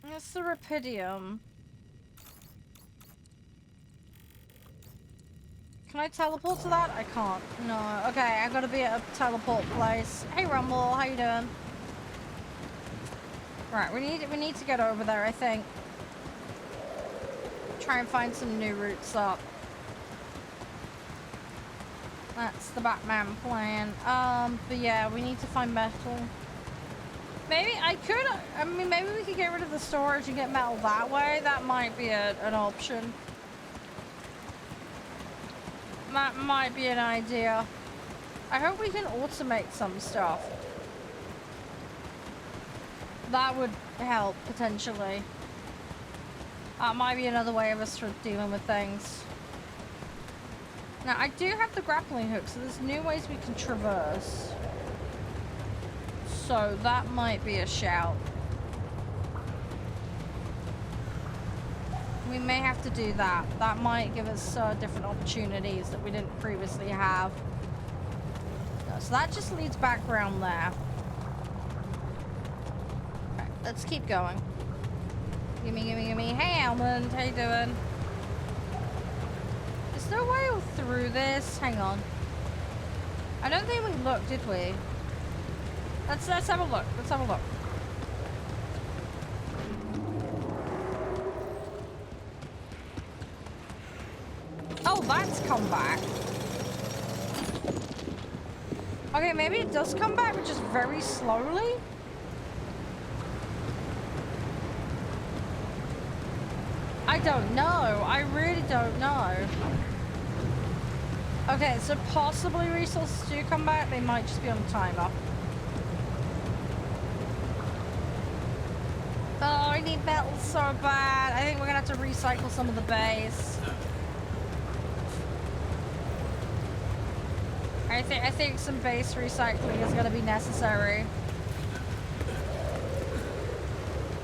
It's the Rapidium. Can I teleport to that? I can't. No. Okay, I gotta be at a teleport place. Hey Rumble, how you doing? Right, we need to get over there, I think. Try and find some new routes up. That's the Batman plan. But yeah, we need to find metal. Maybe I mean, maybe we could get rid of the storage and get metal that way. That might be an option. That might be an idea. I hope we can automate some stuff. That would help, potentially. That might be another way of us dealing with things. Now, I do have the grappling hook, so there's new ways we can traverse. So that might be a shout. We may have to do that. That might give us different opportunities that we didn't previously have. So that just leads back around there. Right, let's keep going. Gimme, gimme, gimme. Hey, Almond. How you doing? Is there a way through this? Hang on. I don't think we looked, did we? Let's have a look. Let's have a look. Oh, that's come back. Okay, maybe it does come back, but just very slowly. I don't know. I really don't know. Okay, so possibly resources do come back. They might just be on a timer. Oh, I need metal so bad. I think we're gonna have to recycle some of the base. I think some base recycling is gonna be necessary.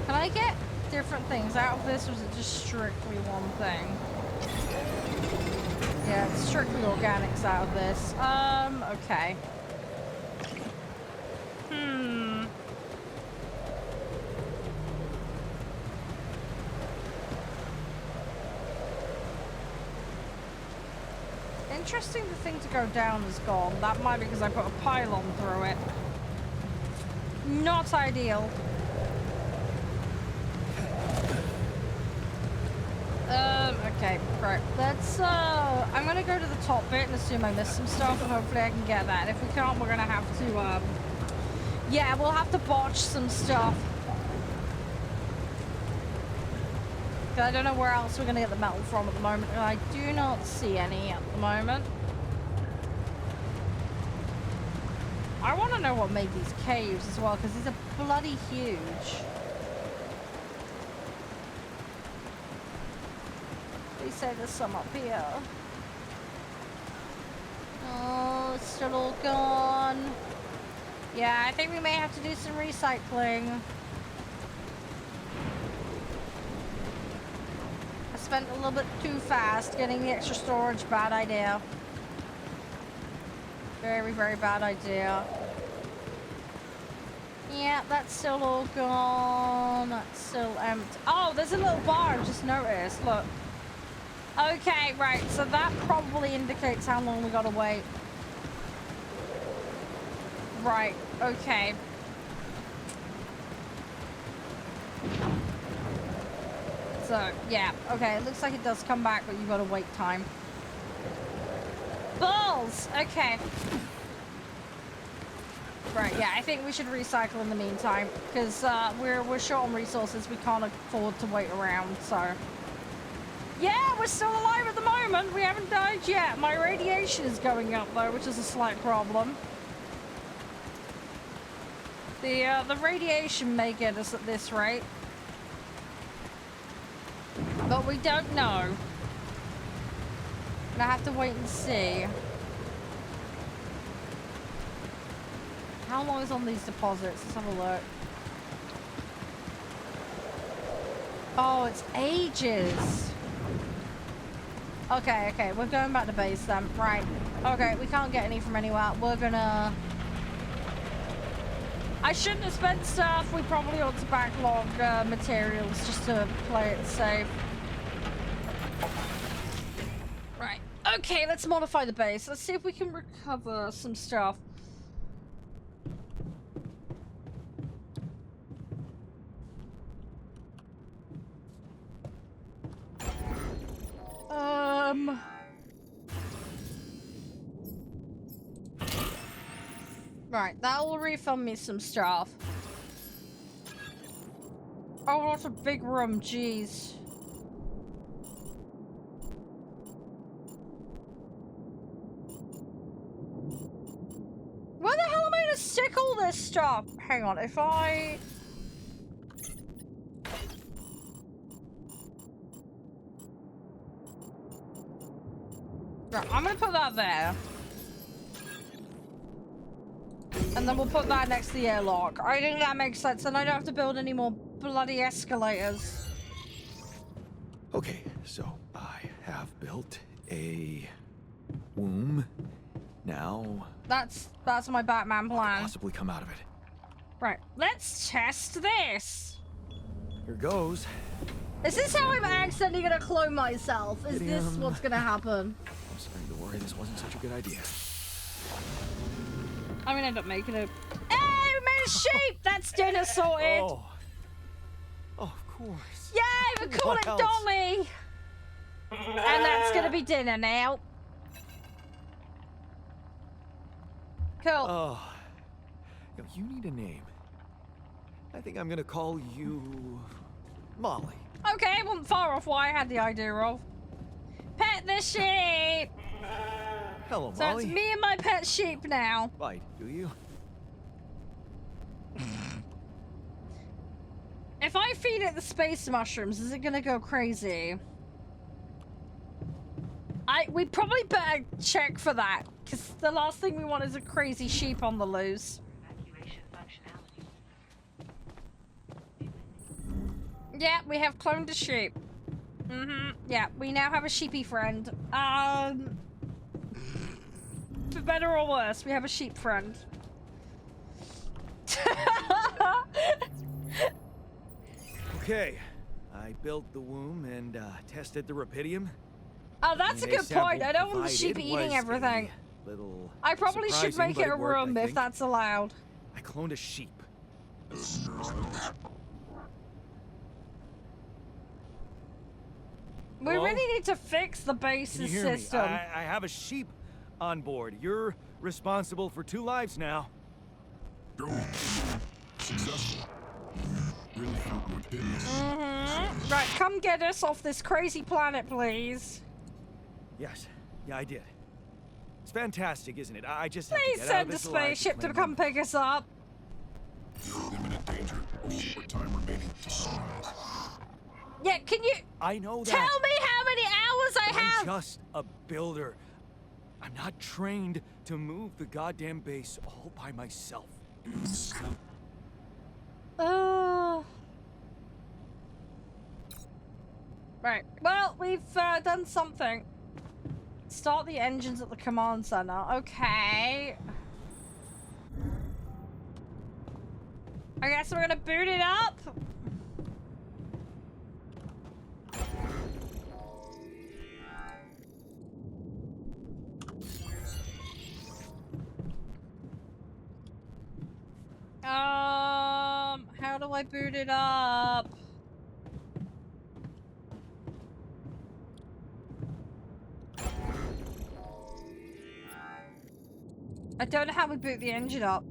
Can I get different things out of this, or is it just strictly one thing? Yeah, it's strictly organics out of this. Okay. Interesting, the thing to go down is gone. That might be because I put a pylon through it. Not ideal. Okay, right. Let's, I'm gonna go to the top bit and assume I missed some stuff, and hopefully I can get that. If we can't, we're gonna have to, yeah, we'll have to botch some stuff. I don't know where else we're gonna get the metal from at the moment, and I do not see any at the moment. I want to know what made these caves as well, because these are bloody huge. They say there's some up here. Oh, it's still all gone. Yeah, I think we may have to do some recycling. Spent a little bit too fast getting the extra storage. Bad idea. Very, very bad idea. Yeah, that's still all gone. That's still empty. Oh, there's a little bar I just noticed. Look. Okay, right. So that probably indicates how long we gotta wait. Right, okay. So, yeah, okay, it looks like it does come back, but you've got to wait time. Balls! Okay. Right, yeah, I think we should recycle in the meantime, because we're short on resources. We can't afford to wait around, so... Yeah, we're still alive at the moment. We haven't died yet. My radiation is going up, though, which is a slight problem. The radiation may get us at this rate. But we don't know. I have to wait and see. How long is on these deposits? Let's have a look. Oh, it's ages. Okay, okay, we're going back to base then. Right. Okay, we can't get any from anywhere. We're gonna... I shouldn't have spent stuff. We probably ought to backlog materials just to play it safe. Right. Okay, let's modify the base. Let's see if we can recover some stuff. Right, that will refill me some stuff. Oh, that's a big room, jeez. Where the hell am I gonna stick all this stuff? Hang on, if I... Right, I'm gonna put that there. And then we'll put that next to the airlock. I think that makes sense, and I don't have to build any more bloody escalators. Okay, so I have built a womb. Now... That's my Batman plan. Possibly come out of it. Right, let's test this. Here goes. Is this how I'm accidentally gonna clone myself? Is this what's gonna happen? I'm starting to worry this wasn't such a good idea. I'm gonna end up making it. Hey, we made a sheep! That's dinner sorted! Oh, of course. Yay, we call it What else? Dolly! And that's gonna be dinner now. Cool. Oh, you need a name. I think I'm gonna call you Molly. Okay, I wasn't far off what I had the idea of. Pet the sheep! Hello, So Molly. it's me and my pet sheep now. Bite, do you? If I feed it the space mushrooms, is it gonna go crazy? We probably better check for that, because the last thing we want is a crazy sheep on the loose. Yeah, we have cloned a sheep. Yeah, we now have a sheepy friend. For better or worse, we have a sheep friend. Okay, I built the womb and tested the rapidium. Oh, that's a good point. I don't want the sheep Provided eating was everything. a little I probably should surprising, make but it a worked, room I if think. that's allowed. I cloned a sheep. We Hello? really need to fix the base's Can you hear system. me? I have a sheep on board. You're responsible for 2 lives now. Go. Successful. Really found what did this. Right, come get us off this crazy planet, please. Yes. Yeah, I did. It's fantastic, isn't it? I just have to Please get out of send a this alive spaceship to claim come pick us up. You're in imminent danger. Short time remaining to sunrise. Yeah, can you I know that. tell me how many hours I I'm have? just a builder. I'm not trained to move the goddamn base all by myself. Right. Well, we've done something. Start the engines at the command center. Okay. I guess we're gonna boot it up. do I boot it up? I don't know how we boot the engine up.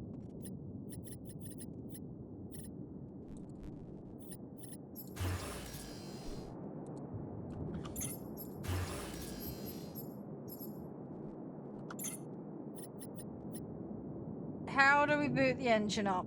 How do we boot the engine up?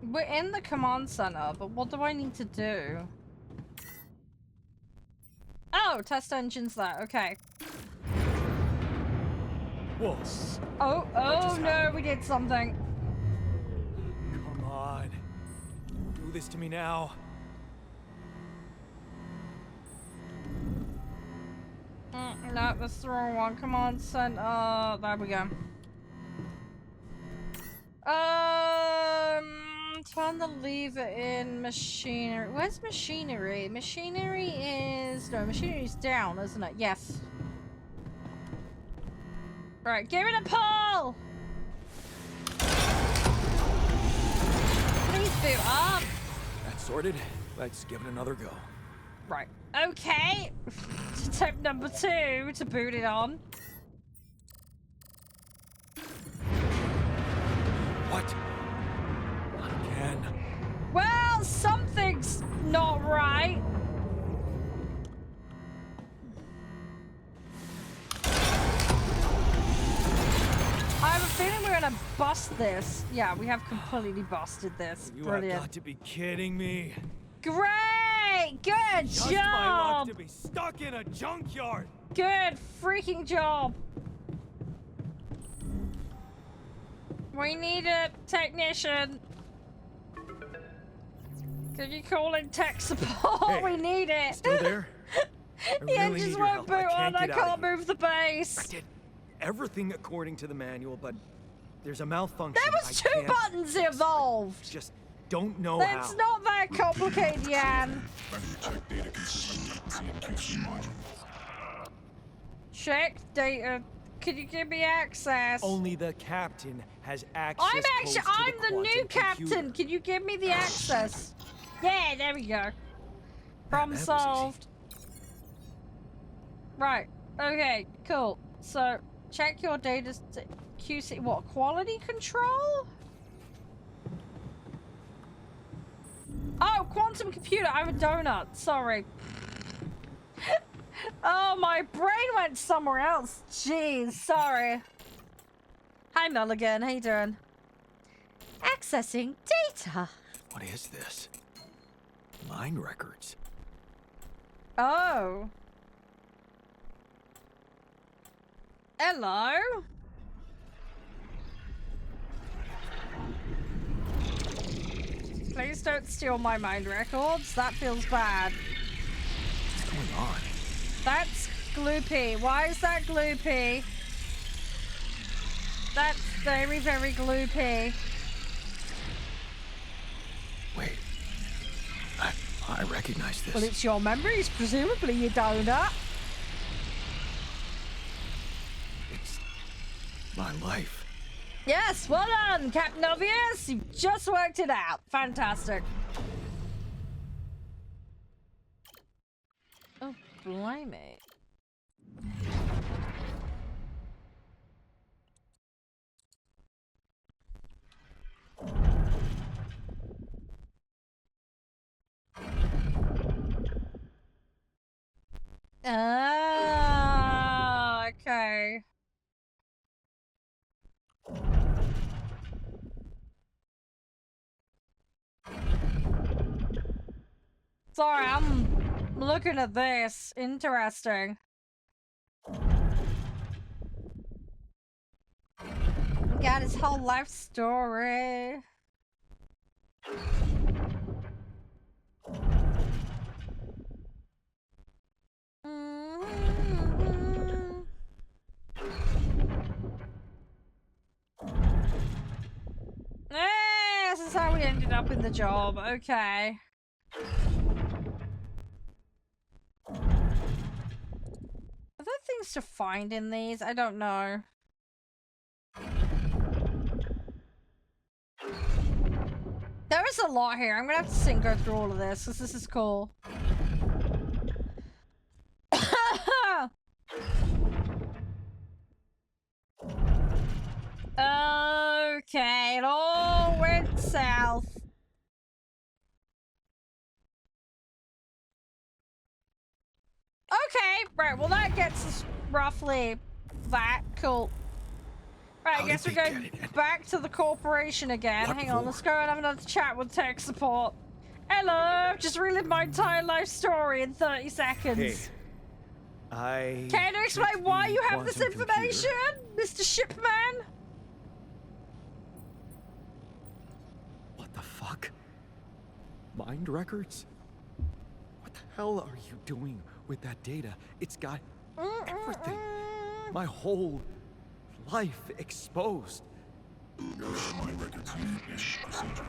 We're in the command center, but what do I need to do? Oh, test engine's there. Okay. Whoa. Oh no, we did something. Come on. Do this to me now. No, that's the wrong one. Come on, center. There we go. Turn the lever in machinery. Where's machinery? Machinery is... No, machinery's down, isn't it? Yes. Right, give it a pull! Please boot up. That's sorted. Let's give it another go. Right. Okay. Step number 2 to boot it on. What? Not again. Well, something's not right. I have a feeling we're gonna bust this. Yeah, we have completely busted this. You Brilliant. have got to be kidding me. Great! Good Just my luck job! to be stuck in a junkyard. Good freaking job! We need a technician. Can you call in tech support? Hey, we need it. Still there? I The really engines need your won't help. I boot on. can't I get out of can't here. move the base. I did everything according to the manual, but there's a malfunction. There was two buttons involved. Just don't know That's how. not that complicated, Yan. Render tech data consistent with the encryption module. Check data. Can you give me access? Only the captain has access. I'm the new captain. Can you give me the access? Yeah, there we go. Problem that was solved. Right. Okay. Cool. So check your data. QC. What? Quality control? Oh, quantum computer. I'm a donut. Sorry. Oh, my brain went somewhere else. Jeez, sorry. Hi, Mulligan. How you doing? Accessing data. What is this? Mine records. Oh. Hello. Please don't steal my mind records. That feels bad. What's going on? That's gloopy. Why is that gloopy? That's very, very gloopy. Wait. I recognize this. Well, it's your memories, presumably, you donut. It's my life. Yes, well done, Captain Obvious. You've just worked it out. Fantastic. Oh, blimey. Ah, okay. Sorry, I'm looking at this. Interesting. Got his whole life story. This is how we ended up in the job. Okay. Are there things to find in these? I don't know. There is a lot here. I'm gonna have to go through all of this because this is cool. Okay, it all went south. Okay, right, well that gets us roughly that. Cool. Right, I guess we're going back to the corporation again. Hang on, let's go and have another chat with tech support. Hello, just relived my entire life story in 30 seconds. Hey, Can you explain why you have this information, Mr. Shipman? What the fuck? Mind records? What the hell are you doing with that data? It's got everything. My whole life exposed. Mind records use procedure.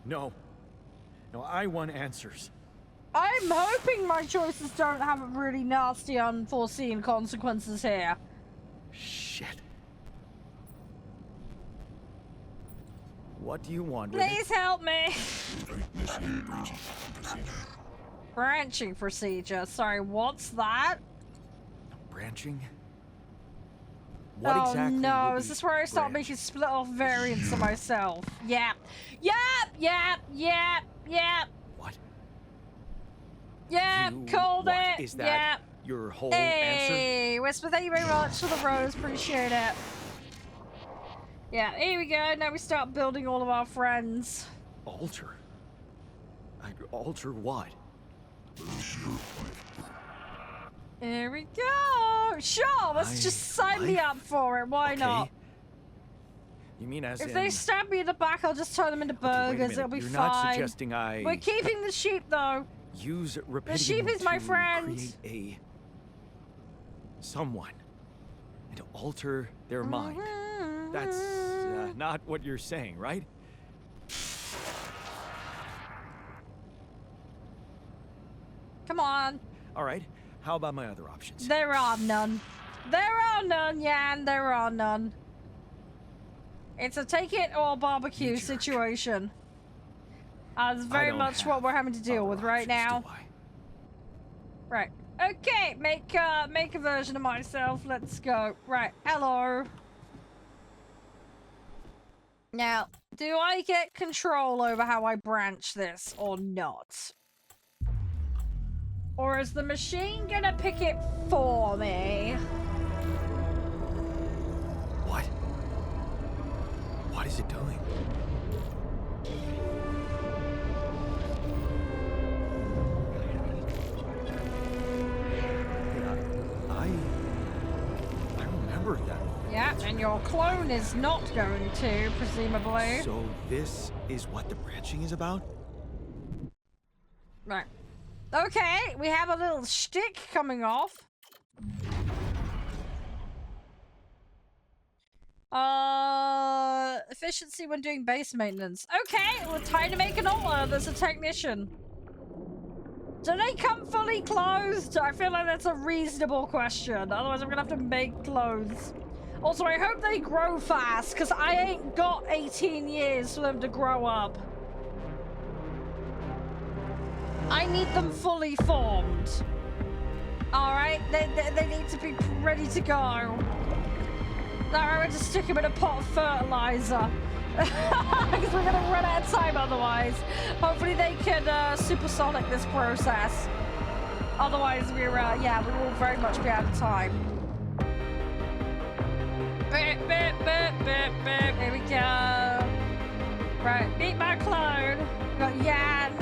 No. No, I want answers. I'm hoping my choices don't have really nasty, unforeseen consequences here. Shit. What do you want with Please help me. Initiate branching procedure. Branching procedure. Sorry, what's that? Branching? What Oh exactly no, would is be this where I start branch? making split off variants of myself? Yep. Yep, yep, yep, yep. What? Yep, You- called what? it. Is that Yep. your whole answer? Hey, Whisper, thank you very much for the rose. Appreciate it. Yeah, here we go. Now we start building all of our friends. Alter? Alter what? Here we go. Sure, let's just sign me life? up for it. Why Okay. not? You mean as If in... they stab me in the back, I'll just turn them into Okay, wait a burgers. minute. It'll be You're fine. not suggesting I We're keeping the sheep, though. use rapidity sheep is my to friend. create someone and to alter their mind. That's not what you're saying, right? Come on. All right. How about my other options? There are none. There are none, Yan. There are none. It's a take it or barbecue You jerk. situation. That's I very don't much have what we're having to deal other with right options, now. do I? Right. Okay, make a version of myself. Let's go. Right. Hello. Now, do I get control over how I branch this or not? Or is the machine gonna pick it for me? What? What is it doing? I remember that. Yeah, and your clone is not going to, presumably. So this is what the branching is about? Right. Okay, we have a little shtick coming off. Efficiency when doing base maintenance. Okay, well, time to make an order. There's a technician. Do they come fully clothed? I feel like that's a reasonable question. Otherwise, I'm gonna have to make clothes. Also, I hope they grow fast, because I ain't got 18 years for them to grow up. I need them fully formed. Alright, they need to be ready to go. Now we're going to stick them in a pot of fertilizer. Because we're going to run out of time otherwise. Hopefully they can supersonic this process. Otherwise we're, yeah, we will very much be out of time. Beep, beep, beep, beep, beep. Here we go. Right, meet my clone. We've got Yan.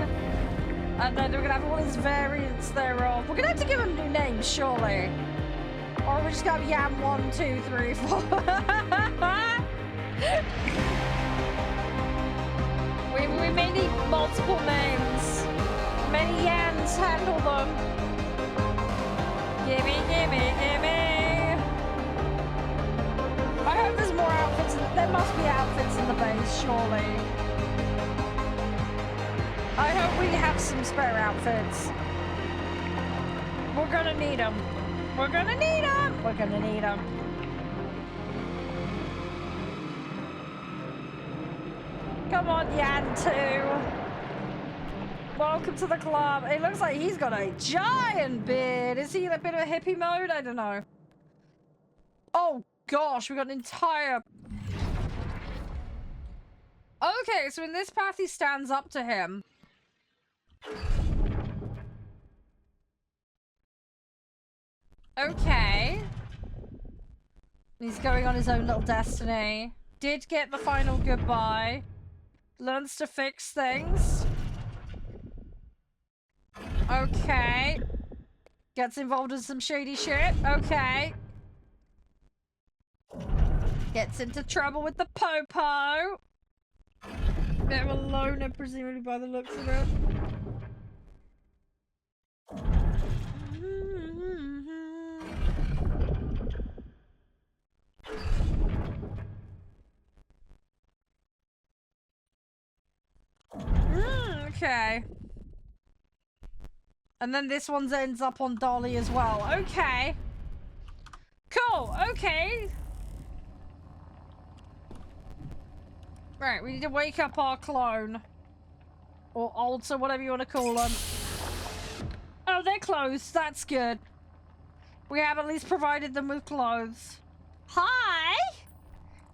And then we're gonna have all these variants thereof. We're gonna have to give them new names, surely. Or we're just gonna have Yan 1, 2, 3, 4. we may need multiple names. Many Yans handle them. Gimme, gimme, gimme. I hope there's more outfits. There must be outfits in the base, surely. I hope we have some spare outfits. We're gonna need them. We're gonna need them. We're gonna need them. Come on, Yan 2. Welcome to the club. It looks like he's got a giant beard. Is he in a bit of a hippie mode? I don't know. Oh gosh, we got an entire... Okay, so in this path he stands up to him. Okay. He's going on his own little destiny. Did get the final goodbye. Learns to fix things. Okay. Gets involved in some shady shit. Okay. Gets into trouble with the Popo. Bit of a loner, presumably by the looks of it. Okay. And then this one ends up on Dolly as well. Okay. Cool. Okay. Right, we need to wake up our clone. Or alter, whatever you want to call them. Oh, they're closed. That's good. We have at least provided them with clothes. Hi!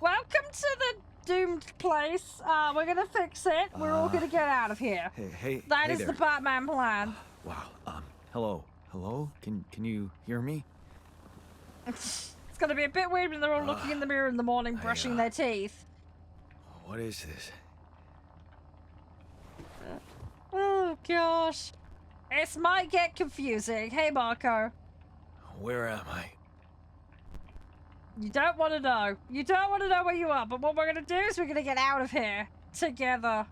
Welcome to the doomed place. We're gonna fix it. We're all gonna get out of here. Hey That hey is there. the Batman plan. Wow. Hello. Hello? Can you hear me? It's gonna be a bit weird when they're all looking in the mirror in the morning, brushing their teeth. What is this? Oh, gosh. This might get confusing. Hey, Marco. Where am I? You don't want to know. You don't want to know where you are, but what we're going to do is we're going to get out of here together.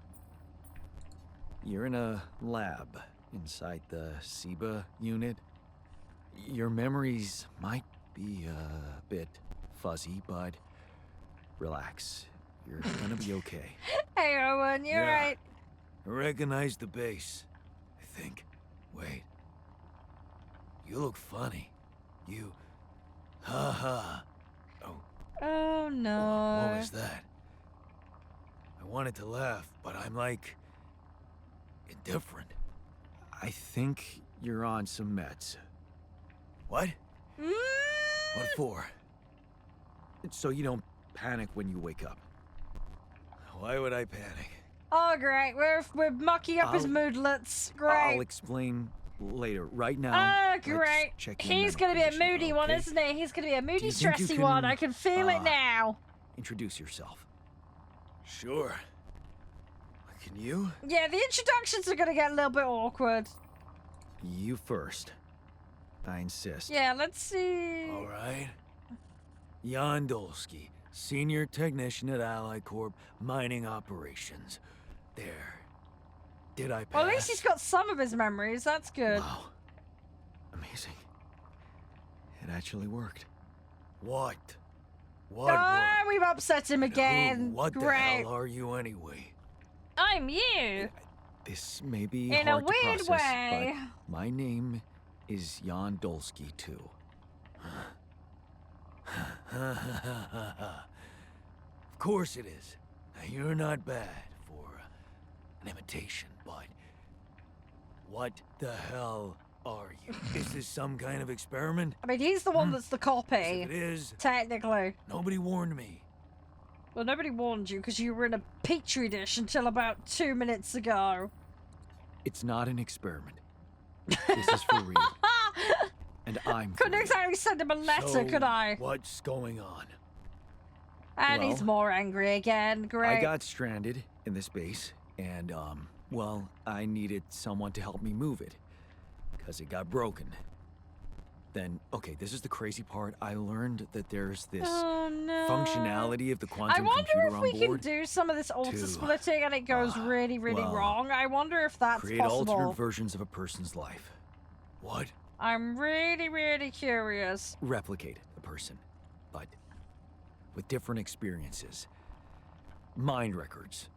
You're in a lab inside the SIBA unit. Your memories might be a bit fuzzy, but relax. You're gonna be okay. Hey, Owen, you're Yeah. right. I recognize the base, I think. Wait. You look funny. You... Ha. Oh, Oh, no. what was that? I wanted to laugh, but I'm like... indifferent. I think you're on some meds. What? Mm. What for? So you don't panic when you wake up. Why would I panic? Oh, great. We're mucking up his I'll- moodlets. Great. I'll explain later. Right now, Oh, let's great. check your He's mental going to be a condition, moody one, okay? isn't he? He's going to be a moody, you think you stressy one. can, I can feel it now. Introduce yourself. Sure. Can you? Yeah, the introductions are going to get a little bit awkward. You first. I insist. Yeah, let's see. All right. Jan Dolsky, Senior Technician at Ally Corp Mining Operations. There. Did I pass? Well, at least he's got some of his memories. That's good. Wow. Amazing. It actually worked. What? What? Ah, what? we've upset him again. Who, what the Great. hell are you anyway? I'm you. This may be In a hard to weird process, way. but my name is Jan Dolsky too. Of course it is. Now, you're not bad for an imitation, but what the hell are you? Is this some kind of experiment? I mean, he's the one that's the copy, If it is, technically. nobody warned me. Well, nobody warned you because you were in a petri dish until about 2 minutes ago. It's not an experiment. This is for real. And I'm for Couldn't real. exactly send him a letter, So, could I? What's going on? And he's Well, more angry again. Great. I got stranded in this base, and, well, I needed someone to help me move it. Because it got broken. Then, okay, this is the crazy part. I learned that there's this Oh, no. functionality of the I quantum wonder computer if on we can board do some of this alter to, splitting and it goes really, really well, wrong. I wonder if that's create possible. alternate versions of a person's life. What? I'm really, really curious. Replicate a person, but with different experiences. Mind records.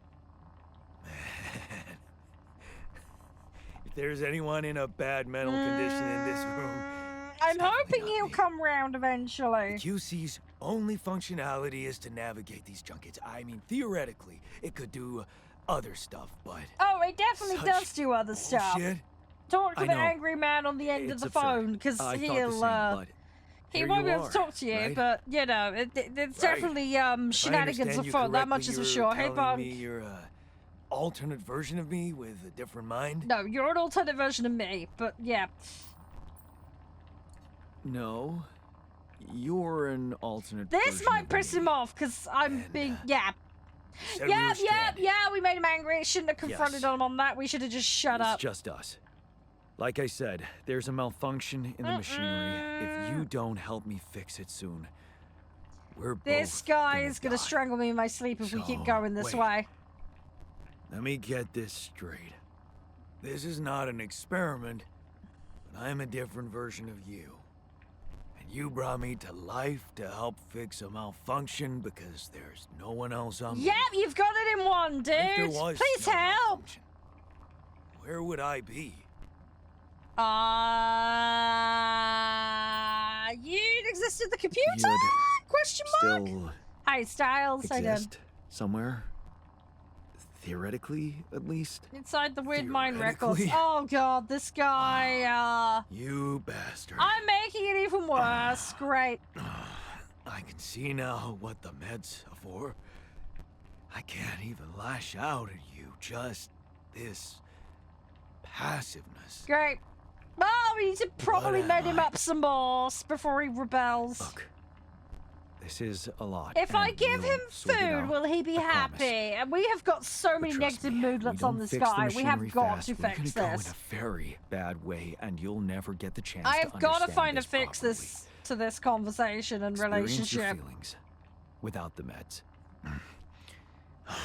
there's anyone in a bad mental condition in this room, I'm definitely hoping not he'll me. come round eventually. QC's only functionality is to navigate these junkets. I mean, theoretically, it could do other stuff, but Oh, it definitely such does do other stuff. bullshit. Talk to I the know. angry man on the end of It's the absurd. phone, because I thought the he'll, same, but he here won't you be able are, to talk to you, right? but, you know, it's Right. definitely, If I shenanigans understand you afoot, that much correctly, is for you're sure. Hey, telling bud. me you're a alternate version of me with a different mind? No, you're an alternate version of me, but yeah. No. You're an alternate This version might of piss me. him off, because I'm And, being, yeah. You said we were stranded. Yeah, we made him angry. Shouldn't have confronted Yes. him on that. We should have just shut It's up. just us. Like I said, there's a malfunction in the machinery. If you don't help me fix it soon, we're This both guy is gonna gonna die. strangle me in my sleep if we keep So, going this wait. way. Let me get this straight. This is not an experiment, but I'm a different version of you. And you brought me to life to help fix a malfunction because there's no one else on Yep, you've got it in one, If there dude. was Please no help. malfunction, where would I be? You'd exist in the computer? You'd Question mark? Still Hi, Styles. How you doing? exist somewhere. Theoretically, at least. Inside the weird mind records. Theoretically? Oh god, this guy, You bastard. I'm making it even worse. Great. I can see now what the meds are for. I can't even lash out at you, just this passiveness. Great. Oh, we need to probably am med him I? up some more before he rebels. Look, this is a lot. If I and give we'll him sort it food, out. will he be I promise. happy? And we have got so But many trust negative me, moodlets we on don't this fix the guy. We have machinery got fast. to We're fix gonna go this. in a very bad way, and you'll never get the chance I to have got to understand find a this fix properly. this to this conversation and Experience your relationship. feelings without the meds. I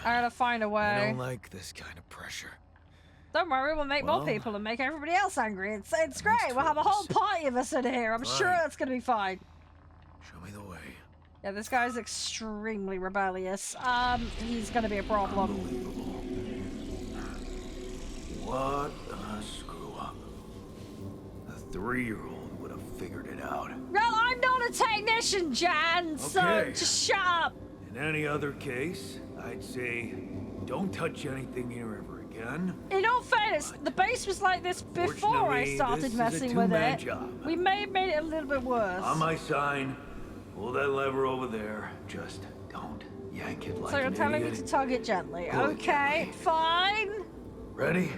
gotta find a I way. don't like this kind of pressure. Don't worry, we'll make more Well, people and make everybody else angry. It's least great. two We'll have a of whole us. party of us in here. I'm sure Fine. that's gonna be fine. Show me the way. Yeah, this guy's extremely rebellious. He's gonna be a problem. Unbelievable. What a screw up. A 3-year-old would have figured it out. Well, I'm not a technician, Jan, so Okay. just shut up. In any other case, I'd say don't touch anything here ever again. In all fairness, the base was like this before I Fortunately, this started is a messing with two-man it. job. We may have made it a little bit worse. On my sign, pull that lever over there. Just don't yank it like So you're an telling me idiot. to tug it gently. Pull it Okay, gently. fine. Ready?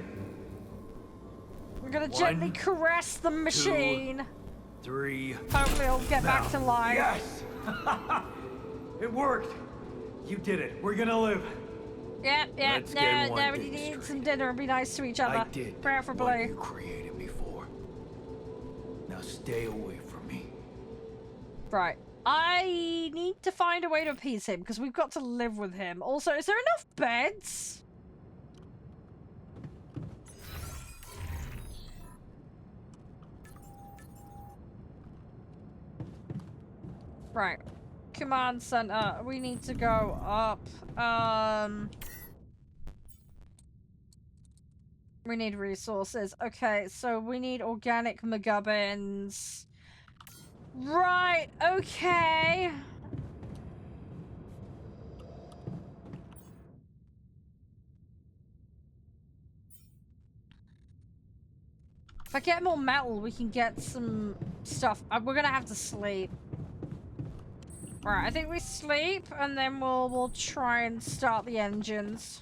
We're gonna gently One, caress the machine. 3. Hopefully it'll get back to life. Yes! It worked! You did it. We're gonna live. Yep, Let's no, get one no, we thing need some straight. dinner and be nice to each other. I did what Preferably. you created me for. Now stay away from me. Right. I need to find a way to appease him because we've got to live with him. Also, is there enough beds? Right. Command center. We need to go up. We need resources. Okay, so we need organic McGubbins. Right, okay. If I get more metal, we can get some stuff. We're gonna have to sleep. Right, I think we sleep, and then we'll try and start the engines.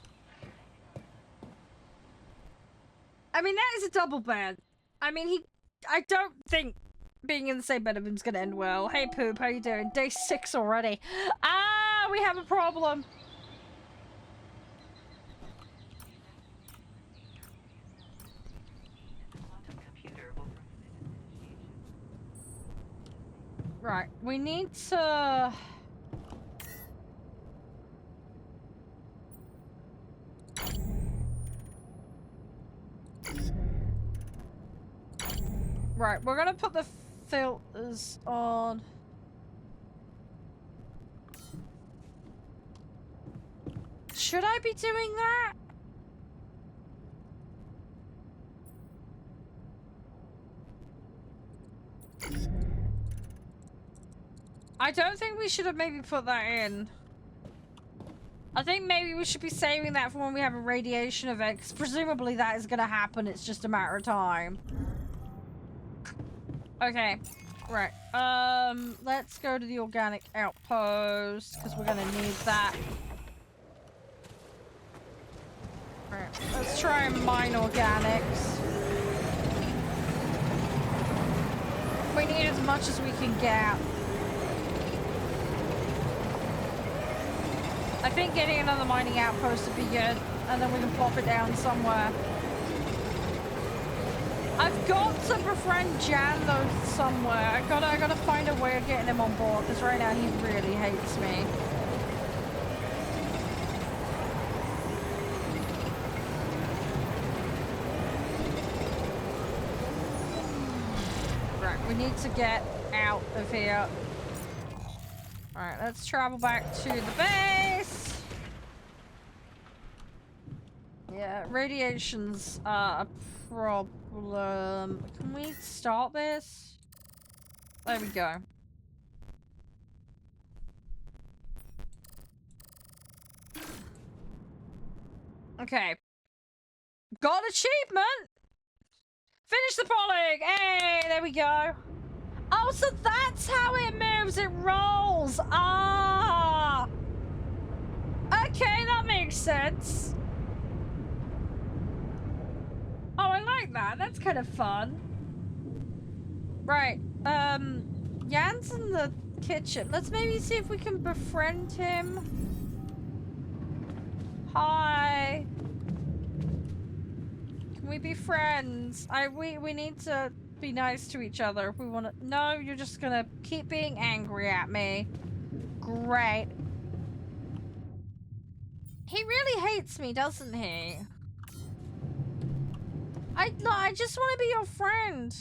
I mean, that is a double bed. I mean, I don't think being in the same bed of him's gonna end well. Hey, Poop, how you doing? Day 6 already. Ah, we have a problem. Right, we need to... Right, we're gonna put the filters on. Should I be doing that? I don't think we should have maybe put that in. I think maybe we should be saving that for when we have a radiation event, because presumably that is going to happen. It's just a matter of time. Okay. Right. Let's go to the organic outpost, because we're going to need that. Right. Let's try and mine organics. We need as much as we can get. I think getting another mining outpost would be good, and then we can plop it down somewhere. I've got to befriend Jan though somewhere. I gotta find a way of getting him on board, because right now he really hates me. Right, we need to get out of here. Alright, let's travel back to the base. Yeah, radiation's a problem. Can we start this? There we go. Okay. Got achievement! Finish the polling! Hey, there we go. Oh, so that's how it moves. It rolls. Ah. Okay, that makes sense. Oh, I like that. That's kind of fun. Right. Jan's in the kitchen. Let's maybe see if we can befriend him. Hi. Can we be friends? We need to be nice to each other if we want to. No, you're just gonna keep being angry at me. Great. He really hates me, doesn't he? I just want to be your friend.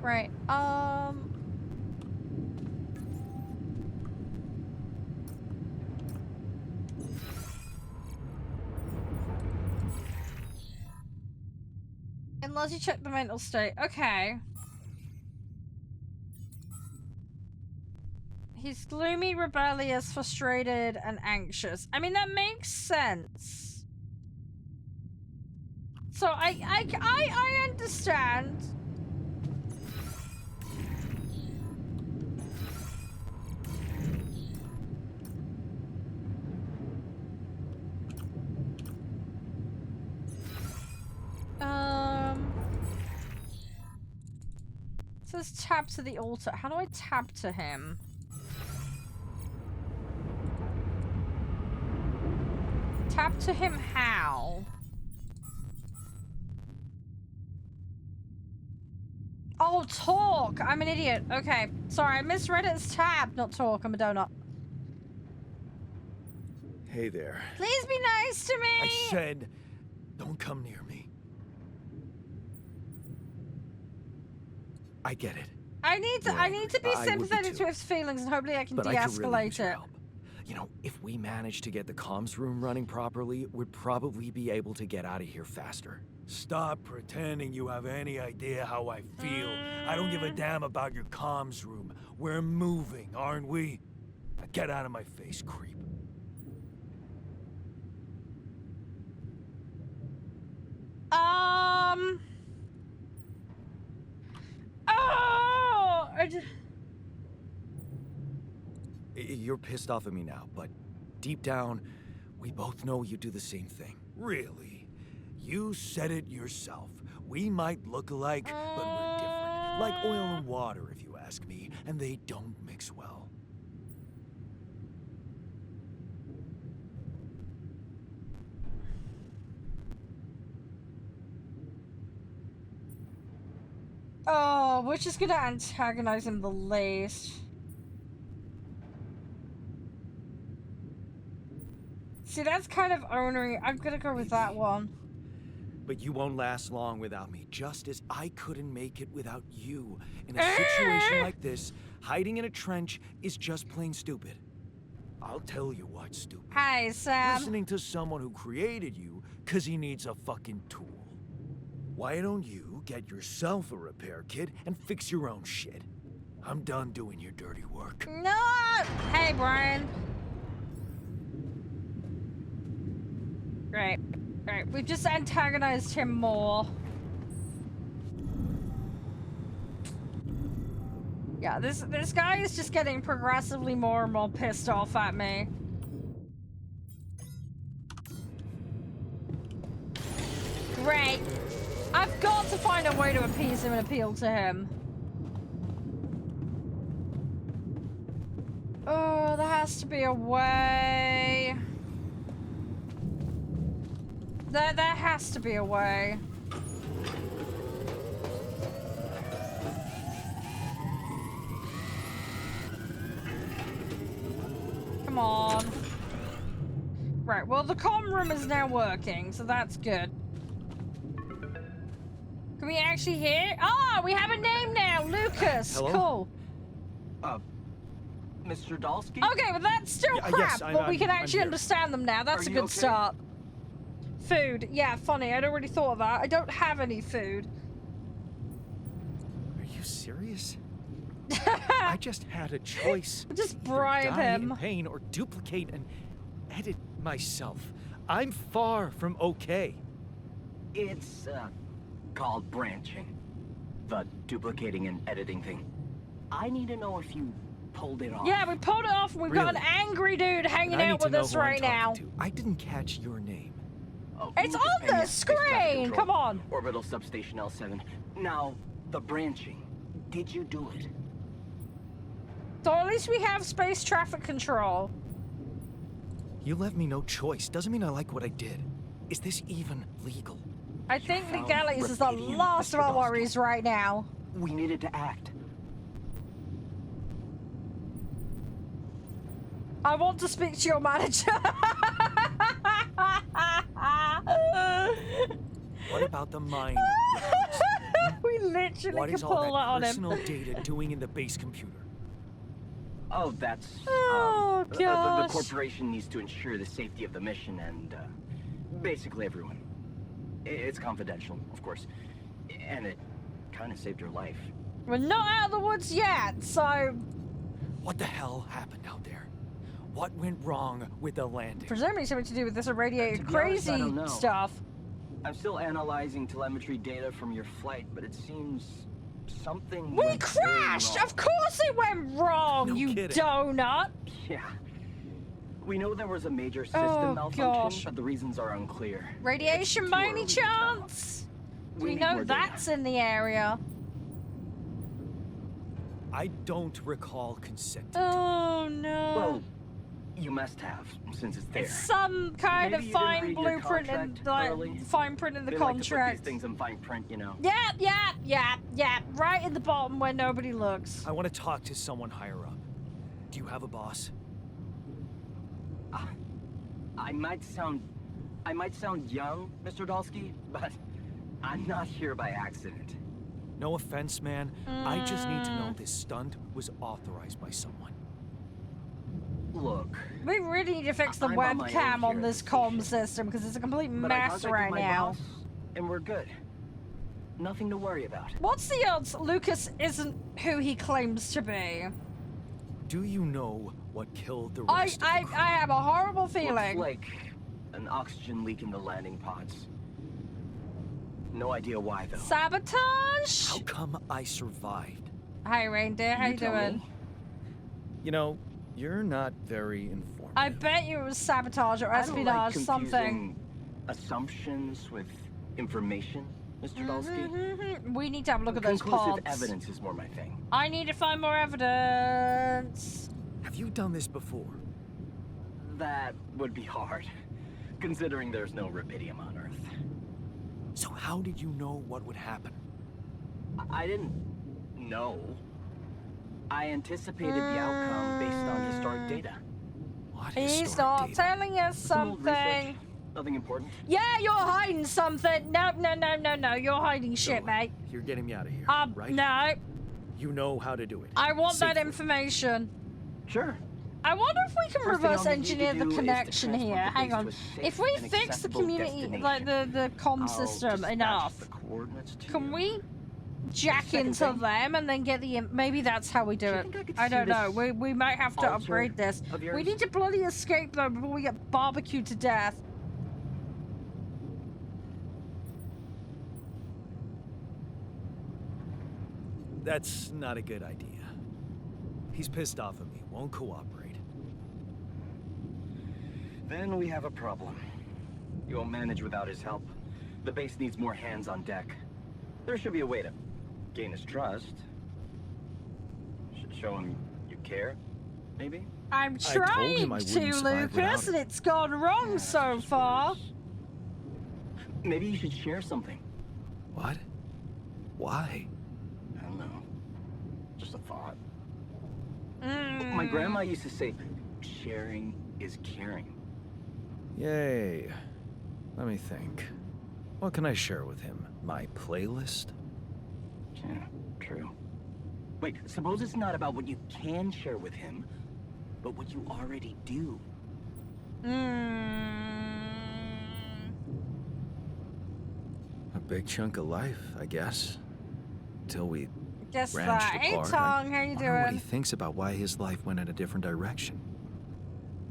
Right. Unless you check the mental state. Okay. He's gloomy, rebellious, frustrated, and anxious. I mean, that makes sense. So I understand. It says tap to the altar. How do I tap to him? Tap to him how? Oh, talk! I'm an idiot. Okay. Sorry, I misread it as tab, not talk. I'm a donut. Hey there. Please be nice to me! I said, don't come near me. I get it. I need to be sympathetic to his feelings, and hopefully I can de-escalate it. Help. You know, if we manage to get the comms room running properly, we'd probably be able to get out of here faster. Stop pretending you have any idea how I feel. I don't give a damn about your comms room. We're moving, aren't we? Now get out of my face, creep. Oh! You're pissed off at me now, but deep down, we both know you do the same thing. Really? You said it yourself. We might look alike, but we're different. Like oil and water, if you ask me, and they don't mix well. Oh, we're just gonna antagonize him the least. See, that's kind of ornery. I'm gonna go with that one. But you won't last long without me, just as I couldn't make it without you. In a situation like this, hiding in a trench is just plain stupid. I'll tell you what's stupid. Hi, Sam. Listening to someone who created you because he needs a fucking tool. Why don't you get yourself a repair kit and fix your own shit? I'm done doing your dirty work. No! Hey, Brian. Great. Great. We've just antagonized him more. Yeah, this guy is just getting progressively more and more pissed off at me. Great. I've got to find a way to appease him and appeal to him. Oh, there has to be a way. There has to be a way. Come on. Right, well, the comm room is now working, so that's good. Can we actually hear? Ah, we have a name now, Lucas. Hello? Cool. Mr. Dalsky? Okay, but that's still Yeah, crap, yes, but we can I'm actually here. understand them now. That's Are a you good okay? start. Food. Yeah, funny. I'd already thought of that. I don't have any food. Are you serious? I just had a choice. Just Either bribe die him. in pain or duplicate and edit myself. I'm far from okay. It's, called branching. The duplicating and editing thing. I need to know if you pulled it off. Yeah, we pulled it off. We've got an Really? angry dude hanging And I need out to with know us who I'm right now. talking to. I didn't catch your name. Oh, It's Lucas on the Pena, Space Traffic screen. Control, Come on. Orbital Substation L7. Now, the branching. Did you do it? So at least we have space traffic control. You left me no choice. Doesn't mean I like what I did. Is this even legal? I think found legalities is the Reptilian, last of Mr. our Dalsky. worries right now. We needed to act. I want to speak to your manager. What about the mind? We literally What could is pull all that that on him. personal data doing in the base computer? Oh, that's... Oh, the gosh. corporation needs to ensure the safety of the mission and, basically everyone. It's confidential, of course. And it kind of saved your life. We're not out of the woods yet, so What the hell happened out there? What went wrong with the landing? presumably something to do with this irradiated To be honest, I crazy don't know. stuff. I'm still analyzing telemetry data from your flight, but it seems something We went very crashed! wrong. Of course it went wrong, No you kidding. donut! Yeah. We know there was a major system Oh, malfunction, gosh. but the reasons are unclear. Radiation It's by too any early to tell. chance? We need know more data. that's in the area. I don't recall consent. Oh no. Well, you must have, since it's there. It's some kind Maybe of you didn't fine read your blueprint and contract like early. fine print in the They like to put contract. these things in fine print, you know. Yeah. Right in the bottom where nobody looks. I want to talk to someone higher up. Do you have a boss? I might sound young, Mr. Dalsky, but I'm not here by accident. No offense, man. I just need to know this stunt was authorized by someone. Look, We really need to fix the I'm on my own webcam on here this at the comm station. system because it's a complete but I mess contacted right my now. boss, and we're good. Nothing to worry about. What's the odds Lucas isn't who he claims to be? Do you know what killed the I rest of the crew? have a horrible Looks feeling. like an oxygen leak in the landing pods. No idea why, though. Sabotage? How come I survived? Hi, reindeer. How you tell doing? me. You know, you're not very informative. I bet you it was sabotage or I don't like espionage, something. confusing assumptions with information, Mr. Dalsky. We need to have a look at those Conclusive pods. evidence is more my thing. I need to find more evidence. Have you done this before? That would be hard, considering there's no rubidium on Earth. So how did you know what would happen? I didn't know. I anticipated the outcome based on historic data. What He's historic not data? telling us Some old something. research, nothing important. Yeah, you're hiding something. No. You're hiding shit, So, mate. You're getting me out of here, right? No. You know how to do it. I want that Safely. information. Sure. I wonder if we can First thing reverse I'll need you to engineer do the is to connection transport here. the Hang base on. to a safe If we and fix the accessible community, destination. like the comm I'll system dispatch enough, the coordinates to can you. we jack Second into thing. them and then get the... Maybe that's how we do Do you it. think I could I don't see know. this We might have to altar upgrade this. of We yours? need to bloody escape, though, before we get barbecued to death. That's not a good idea. He's pissed off at me, won't cooperate. Then we have a problem. You won't manage without his help. The base needs more hands on deck. There should be a way to gain his trust. Show him you care, maybe? I'm I told trying him I to, wouldn't survive without Lucas, and it. it's gone wrong Yeah, so just far. words. Maybe you should share something. What? Why? I don't know. Just a thought. Mm. My grandma used to say, sharing is caring. Yay. Let me think. What can I share with him? My playlist? Yeah, true. Wait, suppose it's not about what you can share with him, but what you already do. A big chunk of life, I guess. Till we Guess that. branched Hey, apart. Tong, how you I wonder what he doing? thinks about why his life went in a different direction.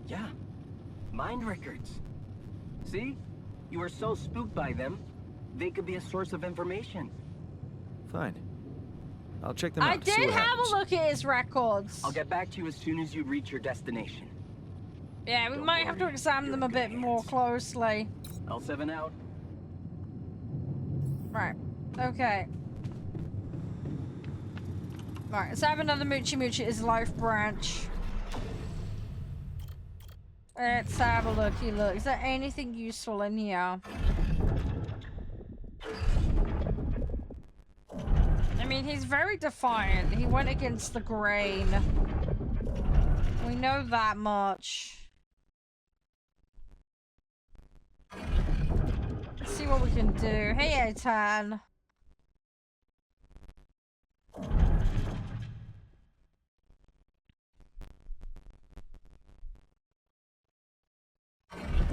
Yeah, mind records. See? You were so spooked by them, they could be a source of information. Fine. I'll check them out. I see did what have happens. a look at his records. I'll get back to you as soon as you reach your destination. Yeah, we Don't might have to worry, examine you're them a in bit good more hands. closely. L7 out. Right. Okay. Right, let's have another Moochie Moochie at his life branch. Let's have a looky look. Is there anything useful in here? I mean, he's very defiant. He went against the grain. We know that much. Let's see what we can do. Hey, Aitan.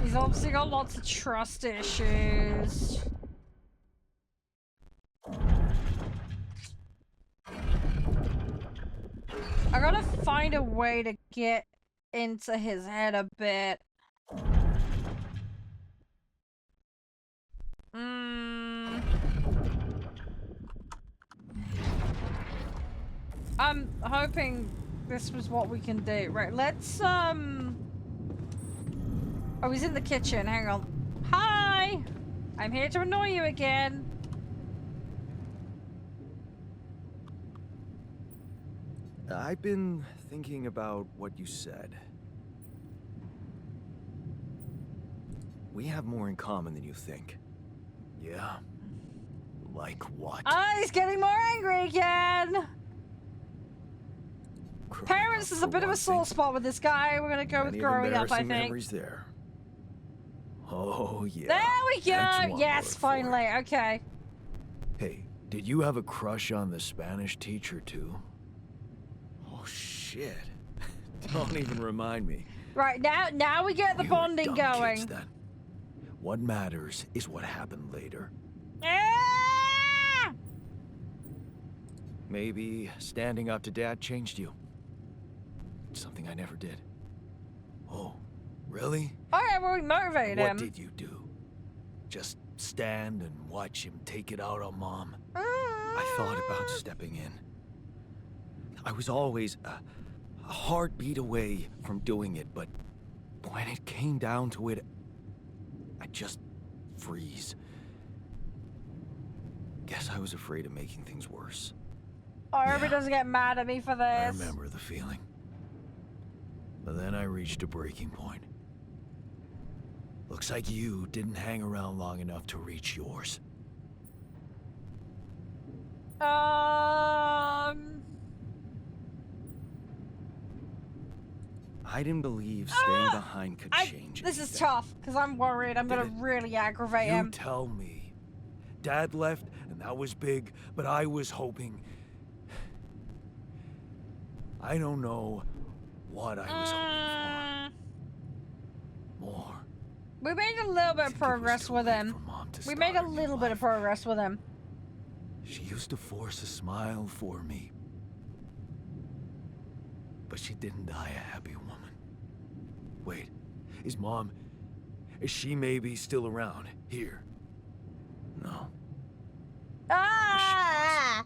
He's obviously got lots of trust issues. I gotta find a way to get into his head a bit. I'm hoping this was what we can do. Right, let's, Oh, he's in the kitchen. Hang on. Hi! I'm here to annoy you again. I've been thinking about what you said. We have more in common than you think. Yeah? Like what? Ah, he's getting more angry again. Growing Parents up, is a for bit of a one sore thing. spot with this guy. We're gonna go with Plenty of growing up, I embarrassing think. memories there. Oh yeah. There we That's go. one Yes, word for it. finally. Okay. Hey, did you have a crush on the Spanish teacher too? Oh shit. Don't even remind me. Right, now we get the We were bonding dumb going. kids then. What matters is what happened later. Ah! Maybe standing up to Dad changed you. Something I never did. Oh, really? Okay, well, we motivated What him. did you do? Just stand and watch him take it out on Mom? Mm. I thought about stepping in. I was always a heartbeat away from doing it, but when it came down to it, I just freeze. Guess I was afraid of making things worse. I hope he Yeah. doesn't get mad at me for this. I remember the feeling. But then I reached a breaking point. Looks like you didn't hang around long enough to reach yours. I didn't believe staying behind could change This is anything. tough, because I'm worried I'm gonna Did it- really aggravate You him. tell me. Dad left, and that was big, but I was hoping... I don't know what I was hoping for. More. We made a little bit of Think it was progress too with late him. for Mom to We made a start new little bit of life. progress with him. She used to force a smile for me. But she didn't die a happy woman. Wait, is she maybe still around here? No. Ah!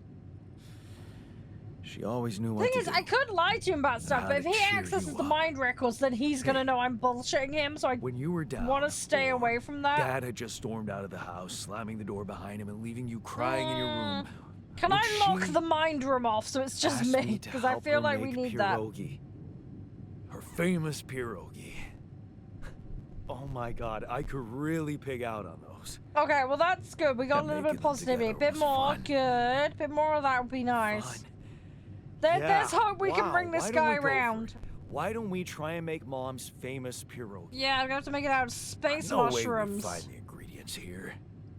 She always knew what Thing to is, do. I could lie to him about stuff, How but if to he cheer accesses you the up. mind records, then he's gonna know I'm bullshitting him, so I When you were down, want to stay or away from that. Dad had just stormed out of the house, slamming the door behind him and leaving you crying in your room. Can Would I lock she the mind room off so it's just ask me? to Because I help feel her like we make need that. pierogi? Her famous pierogi. Oh my god, I could really pig out on those. Okay, well that's good. We got And a little bit making of them positivity. A together bit was more, fun. good. Bit more of that would be nice. Fun. There's hope we can Wow, bring this why don't we guy go for around. it? Why don't we try and make Mom's famous pierogi? Yeah, I'm gonna have to make it out of space No way mushrooms. we find the ingredients here.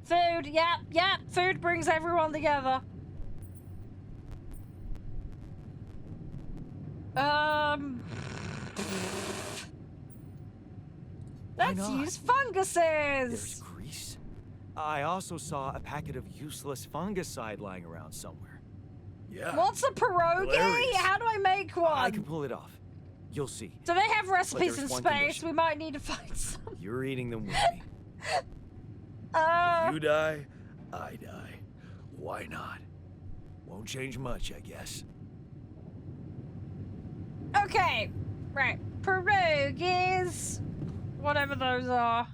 Food, yep. Food brings everyone together. Let's not? use There's funguses. grease. I also saw a packet of useless fungicide lying around somewhere. Yeah. What's a pierogi? Hilarious. How do I make one? I can pull it off. You'll see. Do they have recipes in there's one space? condition. We might need to find some. You're eating them with me. Uh, You die, I die. Why not? Won't change much, I guess. okay. Right. Pierogies. Whatever those are.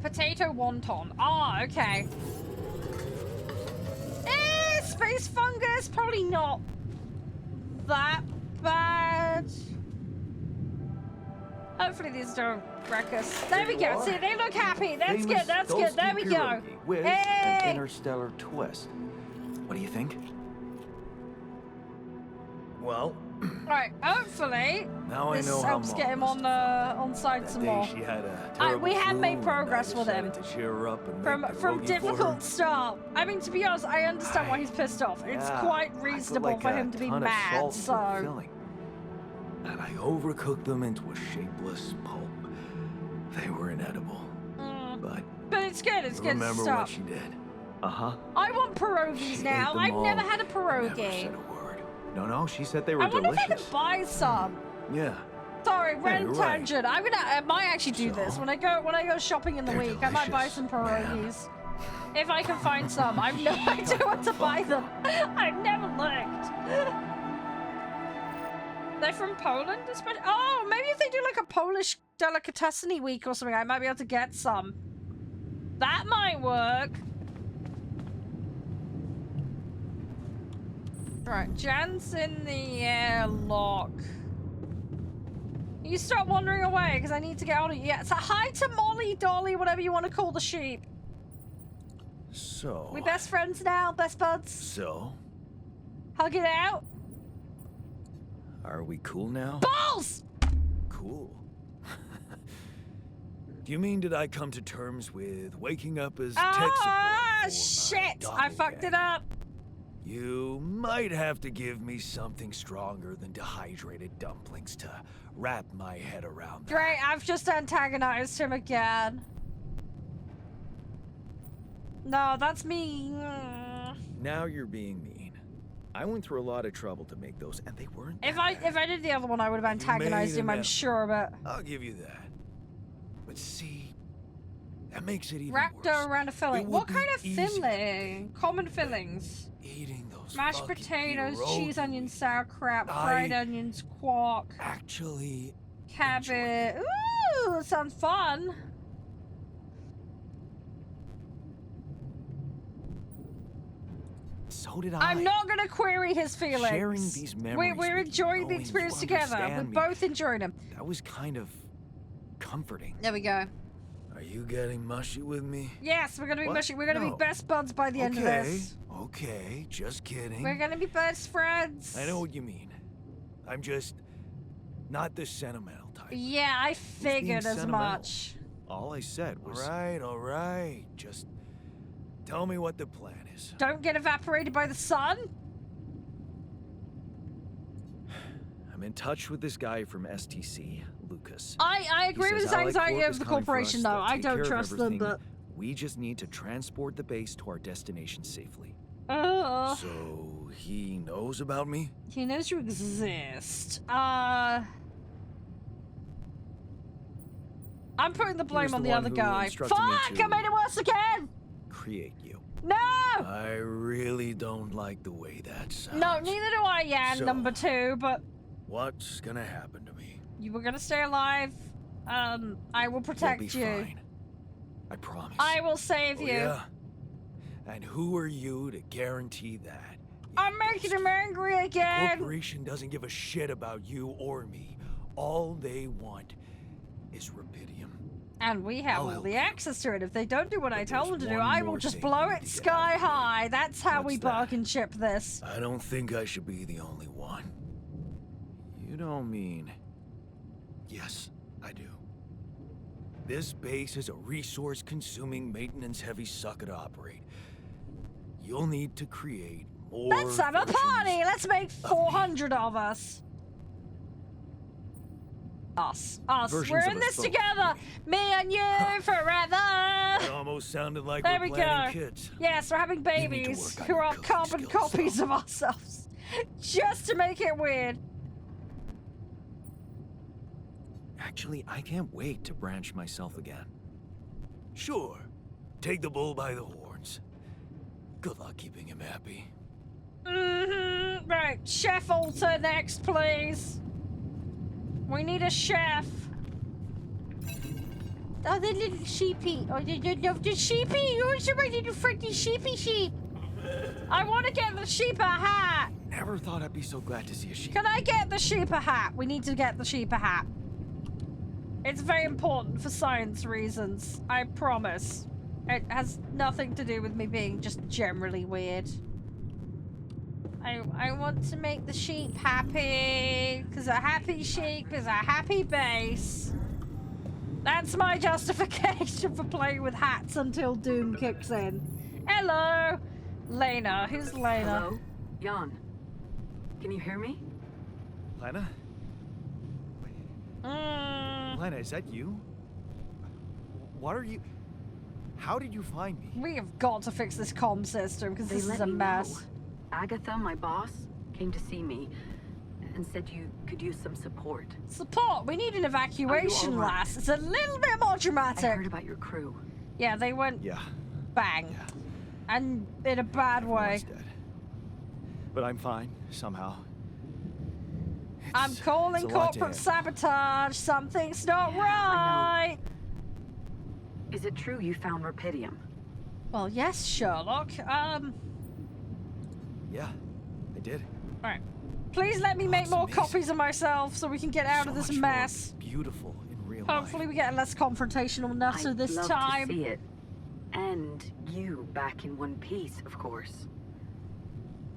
Potato wonton. Ah, okay. Space fungus. Probably not that bad. Hopefully these don't wreck us. There we go. See, they look happy. That's good. That's good. There we go. With Hey! an interstellar twist. What do you think? Well, Right. Hopefully now I this know how helps Mom get him must on side that some day more. she had a We terrible have made flu, progress and I with him. decided to cheer her up and From make from pierogi difficult for her. start. I mean, to be honest, I understand why he's pissed off. It's Yeah, quite I put reasonable like for a him to be ton of mad. salt into the So filling. And I overcooked them into a shapeless pulp. They were inedible. But it's good. It's good remember stuff. what she did. Uh-huh. I want pierogies She now. ate them I've never all. had a Never pierogi. said a word. No, she said they were I wonder delicious. if I could buy some. Yeah. Sorry, you're random right. tangent. I might actually do this So, when I go shopping in the they're week. I might buy delicious, some man. pierogies if I can find some. I've no idea where to buy them. I've never looked. They're from Poland, especially. Oh, maybe if they do like a Polish delicatessen week or something, I might be able to get some. That might work. Right, Jan's in the airlock. You stop wandering away because I need to get out of here. Yeah, so hi to Molly, Dolly, whatever you want to call the sheep. So. We best friends now, best buds. So, Hug it out. are we cool now? Balls! Cool. Do you mean did I come to terms with waking up as tech support Ah, for my shit! I fucked it doppelganger? up. You might have to give me something stronger than dehydrated dumplings to wrap my head around that. Great, I've just antagonized him again. No, that's me. Now you're being mean. I went through a lot of trouble to make those, and they weren't. If that bad. I did the other one, I would have You made antagonized him, an I'm effort. sure, but I'll give you that. But see, that makes it even wrapped worse. around a filling. It What would kind be of easier filling? Common fillings. Eating those Mashed fucking potatoes, pierogi cheese, onions, we sauerkraut, fried I- onions, quark, Actually, cabbage. Ooh, sounds fun. so did I. I'm not gonna query his feelings. Sharing these memories We're with you, enjoying the knowing you experience together. understand We're me. both enjoying them. That was kind of comforting. There we go. Are you getting mushy with me? Yes, we're gonna be What? mushy. We're gonna be No. best buds by the end of this. Okay, just kidding. We're gonna be best friends. I know what you mean. I'm just not the sentimental type. Yeah, I figured as sentimental? much. All I said was, all right. Just tell me what the plan is. Don't get evaporated by the sun. I'm in touch with this guy from STC. Lucas. I He agree with says his Allied anxiety Corp over is the coming for corporation, us, though. they'll I take don't care of trust them, everything. but... We just need to transport the base to our destination safely. So he knows about me? He knows you exist. I'm putting the He blame was on the the one other who guy. instructed me Fuck! to- I made it worse again! Create you. No! I really don't like the way that sounds. No, neither do I, Yan, So- number 2, but What's gonna happen to me? you were gonna stay alive. I will protect You'll be you. fine. I promise. I will save Oh, you. yeah? And who are you to guarantee that? you I'm making ghost? him angry The again. corporation doesn't give a shit about you or me. All they want is rubidium. And we have I'll all help the you. access to it. If they don't do what I But tell them there's to do, one I will more just thing blow you it need to get sky out of the way. high. That's how we What's that? bargain ship this. I don't think I should be the only one. You don't mean... Yes, I do. This base is a resource-consuming, maintenance-heavy sucker to operate. You'll need to create more Let's have a versions party. Let's make of me. 400 of us. Us. Versions We're of in us this both. together. Me and you forever. It almost sounded like There we're we planning go. kids. Yes, we're having need to babies work on who your are cooking carbon skills, copies though. of ourselves. Just to make it weird. Actually, I can't wait to branch myself again. Sure. Take the bull by the horns. Good luck keeping him happy. Mm-hmm. Right. Chef Alter next, please. We need a chef. Oh, the little sheepy. Oh, the sheepy. Who's my little friendly sheepy sheep? I want to get the sheep a hat. Never thought I'd be so glad to see a sheep. Can I get the sheep a hat? We need to get the sheep a hat. It's very important for science reasons. I promise. It has nothing to do with me being just generally weird. I want to make the sheep happy, because a happy sheep is a happy base. That's my justification for playing with hats until Doom kicks in. Hello! Lena. Who's Lena? Hello? Jan. Can you hear me? Lena? Lena, is that you? What are you... How did you find me? We have got to fix this comm system, because They this is let a me mess. know. Agatha, my boss, came to see me and said you could use some support. Support! We need an evacuation, all right? lass. It's a little bit more I dramatic. heard about your crew. Yeah, they went Yeah, bang. And in a bad way. everyone's dead. But I'm fine, somehow. I'm It's calling a lot to corporate handle. sabotage. Something's not Yeah, I right. Is it true you found Rapidium? Well, yes, Sherlock. Yeah, I did. Alright. Please let me make it's more amazing. copies of myself so we can get out So of this much more mess. beautiful in real Hopefully life. we get a less confrontational nutter I'd this love time. to see it. And you back in one piece, of course.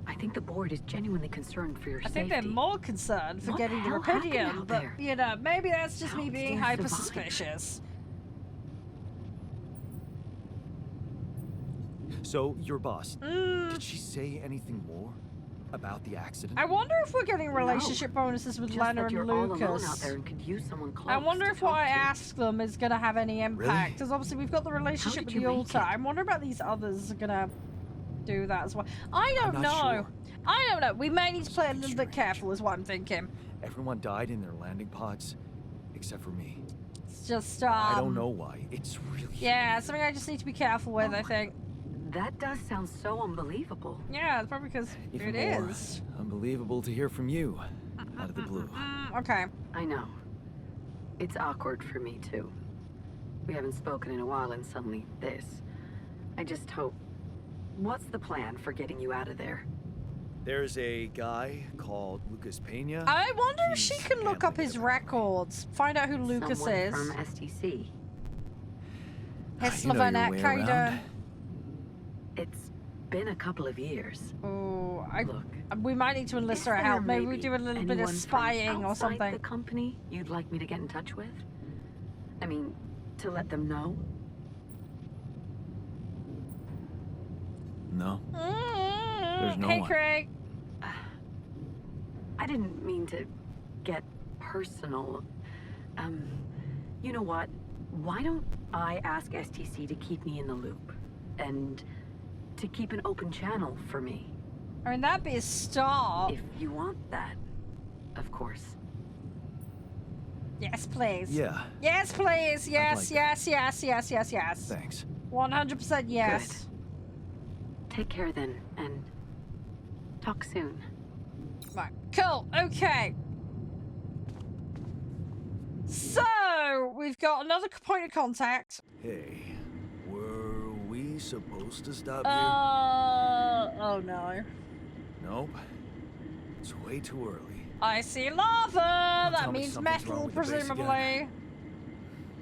I think the board is genuinely concerned for your I safety. think they're more concerned for What getting the the hell happened Rapidium, out but, there? you know, maybe that's just me How's being there hyper survive? suspicious. So, your boss, Mm, did she say anything more about the accident? I wonder if we're getting No. relationship bonuses with Just Lena that and you're all alone out Lucas. there and could use someone close I wonder to if what talk I to. ask them is going to have any impact. Really? Because obviously we've got the relationship did with you the make altar. it? I wonder about these others are going to do that as well. I don't I'm know. not sure. I don't know. We may need to play a Something little bit strange. careful is what I'm thinking. Everyone died in their landing pods, except for me. It's just, I don't know why. It's really... Yeah, something I just need to be careful with, I Oh. think. That does sound so unbelievable. Yeah, it's probably because Even it more is. unbelievable to hear from you, out of the blue. Okay. I know. It's awkward for me, too. We haven't spoken in a while and suddenly this. I just hope... What's the plan for getting you out of there? There's a guy called Lucas Pena. I wonder if she He's can look up handling his it. records, find out who Lucas Someone is. from STC. Hey, You know your Slavenet, way how you around. doing? It's been a couple of years. Oh, Look, we might need to enlist is her there help. Maybe we do a little bit of anyone from spying or outside something. the company you'd like me to get in touch with? I mean, to let them know? No. There's no Hey, one. Craig. I didn't mean to get personal. You know what? Why don't I ask STC to keep me in the loop? And to keep an open channel for me? I mean, that'd be a start. If you want that, of course. Yes, please. Yeah. Yes, please. Yes, like yes, yes, yes, yes, yes. Thanks. 100% yes. Take care then, and talk soon. Right, cool, okay. So, we've got another point of contact. Hey, were we supposed to stop here? Oh no. Nope. It's way too early. I see lava! Don't That tell me means something's wrong metal, with the base again. presumably.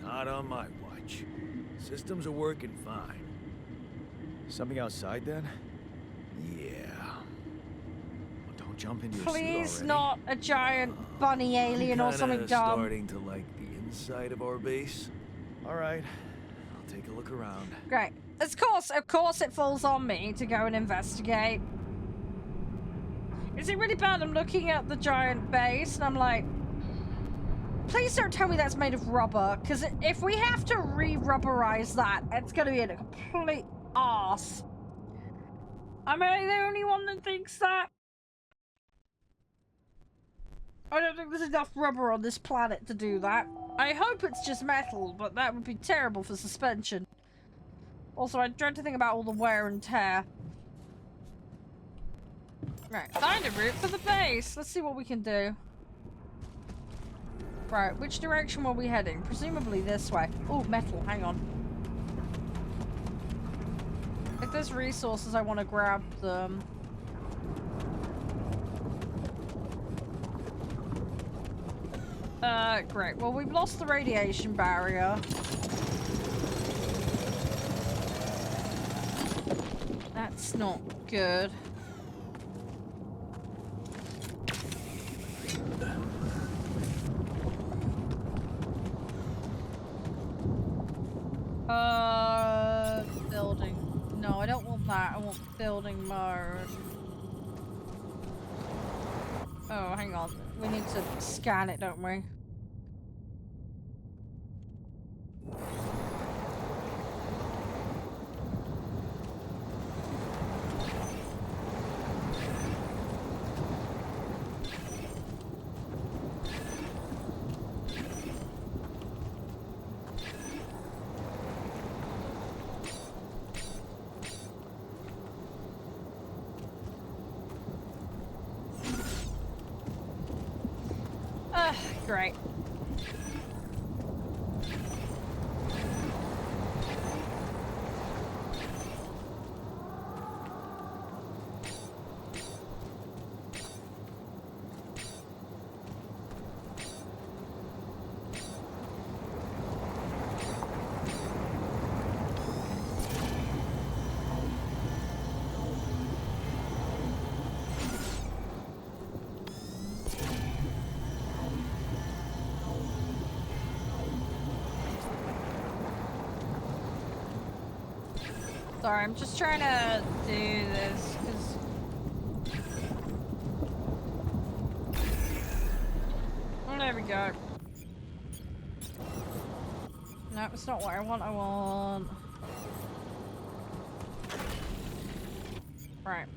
Not on my watch. Systems are working fine. Something outside then? Yeah. Well, don't jump into your suit Please already. not a giant bunny alien or Kinda something dumb. starting to like the inside of our base. All right. I'll take a look around. Great. Of course it falls on me to go and investigate. Is it really bad? I'm looking at the giant base and I'm like, please don't tell me that's made of rubber, because if we have to re-rubberize that, it's going to be a complete arse. Am I the only one that thinks that? I don't think there's enough rubber on this planet to do that. I hope it's just metal, but that would be terrible for suspension. Also, I dread to think about all the wear and tear. Right, find a route for the base. Let's see what we can do. Right, which direction were we heading? Presumably this way. Oh, metal, hang on. If there's resources, I want to grab them. Great. Well, we've lost the radiation barrier. That's not good. Building. No, I don't want that. I want building mode. Oh, hang on. We need to scan it, don't we? Great. Sorry, I'm just trying to do this, because... Oh, there we go. No, it's not what I want. Right.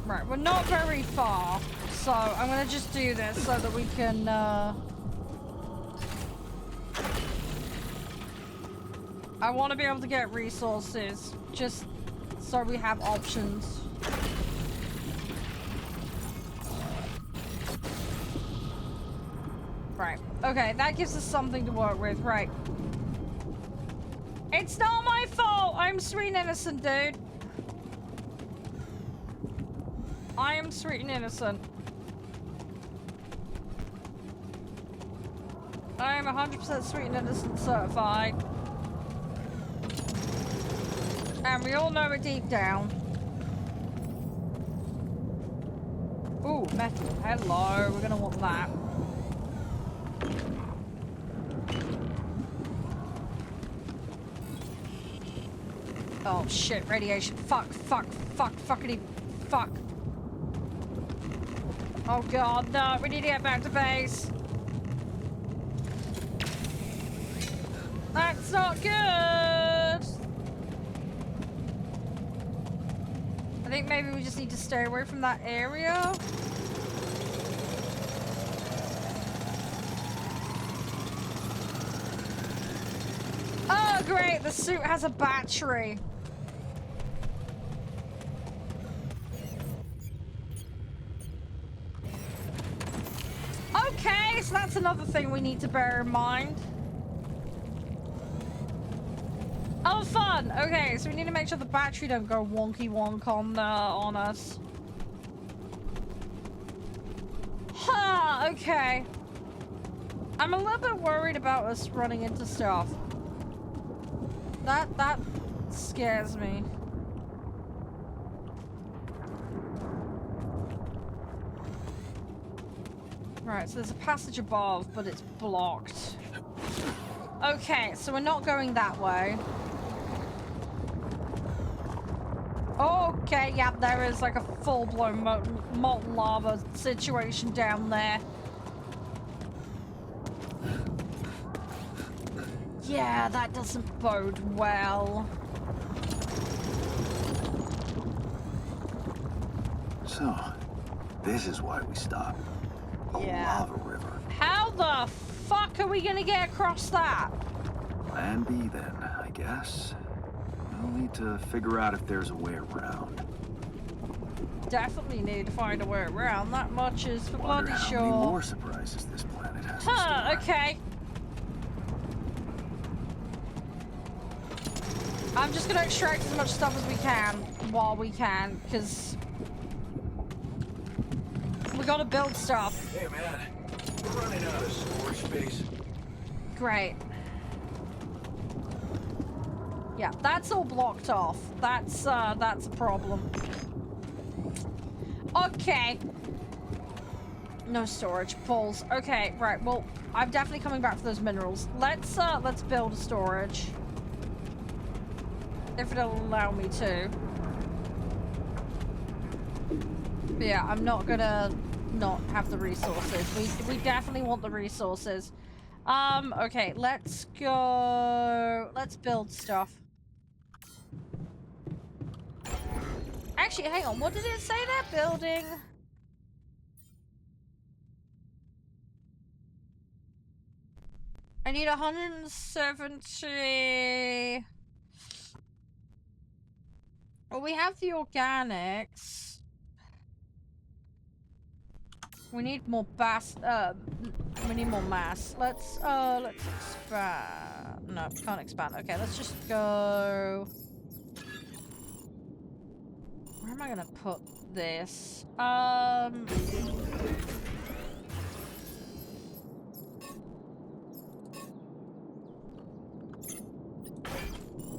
Right, we're not very far, so I'm gonna just do this so that we can, I want to be able to get resources, just so we have options. Right, okay, that gives us something to work with, right. It's not my fault! I'm sweet and innocent, dude. I am sweet and innocent. I am 100% sweet and innocent certified. And we all know it deep down. Ooh, metal. Hello, we're gonna want that. Oh shit, radiation. Fuck, fuckity, fuck. Oh god, no, we need to get back to base. That's not good. I think maybe we just need to stay away from that area. Oh great, the suit has a battery. Okay, so that's another thing we need to bear in mind. Oh, fun! Okay, so we need to make sure the battery don't go wonky wonk on us. Huh, okay. I'm a little bit worried about us running into stuff. That scares me. Right, so there's a passage above, but it's blocked. Okay, so we're not going that way. Okay, yeah, there is like a full-blown molten lava situation down there. Yeah, that doesn't bode well. So, this is why we stopped. A lava river. How the fuck are we gonna get across that? Plan B then, I guess. We'll need to figure out if there's a way around. Definitely need to find a way around. That much is for Wonder bloody how many sure. more surprises this planet has in Huh, store. okay. I'm just gonna extract as much stuff as we can while we can, because we gotta build stuff. Hey man, we're running out of storage space. Great. Yeah, that's all blocked off. That's a problem. Okay. No storage pulls. Okay, right. Well, I'm definitely coming back for those minerals. Let's build a storage. If it'll allow me to. But yeah, I'm not gonna not have the resources. We definitely want the resources. Okay, let's go. Let's build stuff. Actually, hang on. What did it say there? Building. I need 170. Well, we have the organics. We need more we need more mass. Let's expand. No, can't expand. Okay, let's just go. Where am I gonna put this?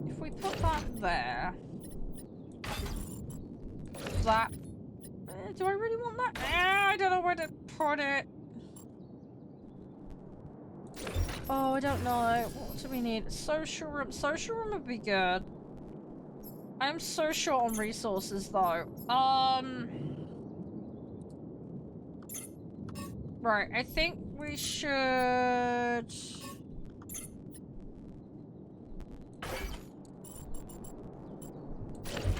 If we put that there. That. Do I really want that? I don't know where to put it. Oh, I don't know. What do we need? Social room. Social room would be good. I'm so short on resources though. Right, I think we should...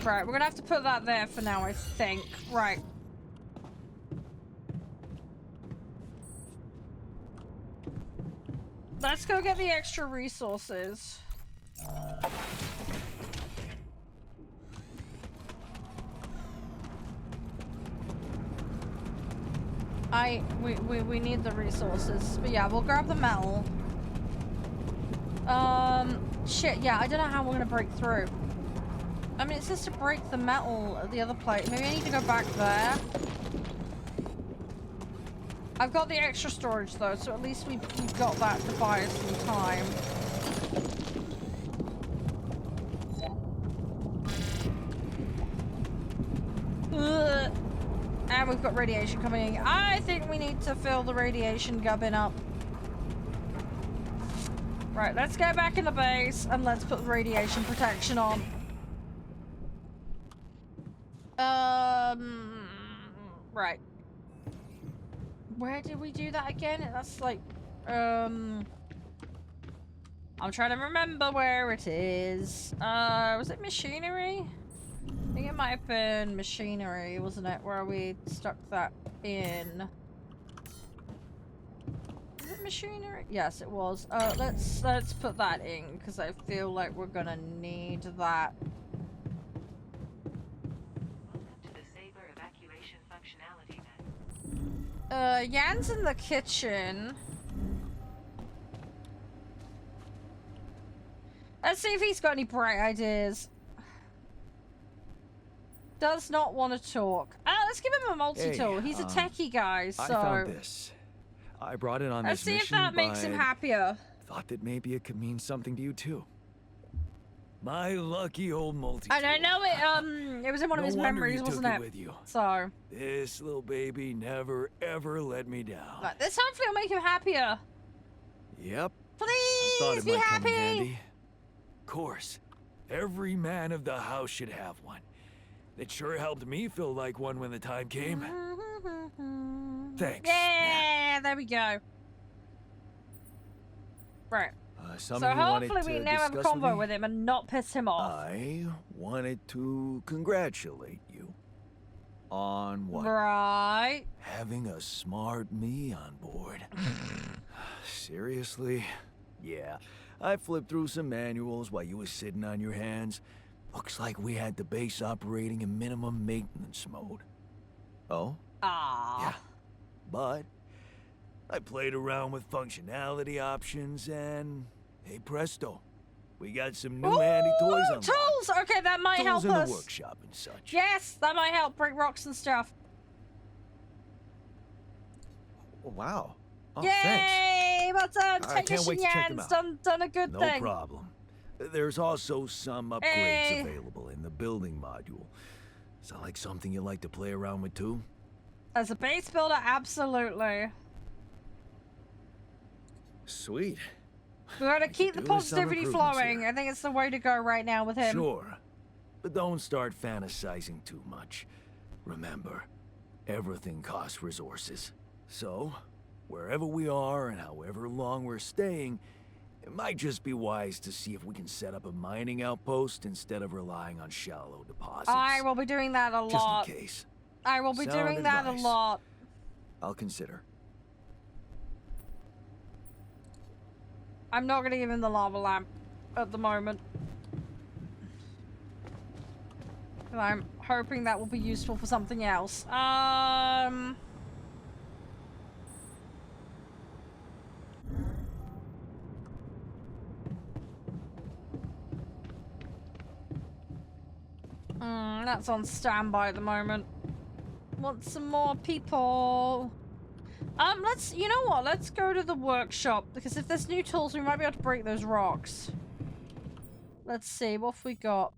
Right, we're gonna have to put that there for now, I think. Right. Let's go get the extra resources. We need the resources. But yeah, we'll grab the metal. Shit, yeah, I don't know how we're gonna break through. I mean, it says to break the metal at the other plate. Maybe I need to go back there. I've got the extra storage though, so at least we've got that to buy us some time. Ugh. And we've got radiation coming in. I think we need to fill the radiation gubbin up. Right, let's go back in the base and let's put the radiation protection on. Right. Where did we do that again? That's like, I'm trying to remember where it is. Was it machinery? I think it might have been machinery, wasn't it? Where we stuck that in. Was it machinery? Yes, it was. Let's put that in because I feel like we're gonna need that. Jan's in the kitchen. Let's see if he's got any bright ideas. Does not want to talk. Let's give him a multi-tool. Hey, He's a techie guy, so... I found this. I brought it on let's this see mission, if that makes him but happier. thought that maybe it could mean something to you too. My lucky old multi-tool. And I know it was in one of his memories, wasn't it? With you. So... This little baby never ever let me down. But this hopefully will make him happier. Yep. Please be happy. Of course. Every man of the house should have one. It sure helped me feel like one when the time came. Thanks. Yeah, there we go. Right. So hopefully we now have a convo with him and not piss him off. I wanted to congratulate you on what? Right. Having a smart me on board. Seriously? Yeah. I flipped through some manuals while you were sitting on your hands. Looks like we had the base operating in minimum maintenance mode. Oh? Ah. Yeah. But I played around with functionality options and hey presto. We got some new handy toys on tools! Okay, that might help in us. The workshop and such. Yes, that might help break rocks and stuff. Wow. Oh, yay! Thanks. Well done, I can't wait to check them Jan's out. done a good No thing. problem. There's also some upgrades available in the building module. Sound like something you like to play around with too? As a base builder, absolutely. Sweet. We gotta keep the do with some positivity improvements flowing. here. I think it's the way to go right now with him. Sure. But don't start fantasizing too much. Remember, everything costs resources. So, wherever we are and however long we're staying, it might just be wise to see if we can set up a mining outpost instead of relying on shallow deposits. I will be doing that a lot. Just in case. I will be Sound doing that a advice. lot. I'll consider. I'm not gonna give him the lava lamp at the moment. And I'm hoping that will be useful for something else. That's on standby at the moment. Want some more people? You know what? Let's go to the workshop, because if there's new tools, we might be able to break those rocks. Let's see, what have we got?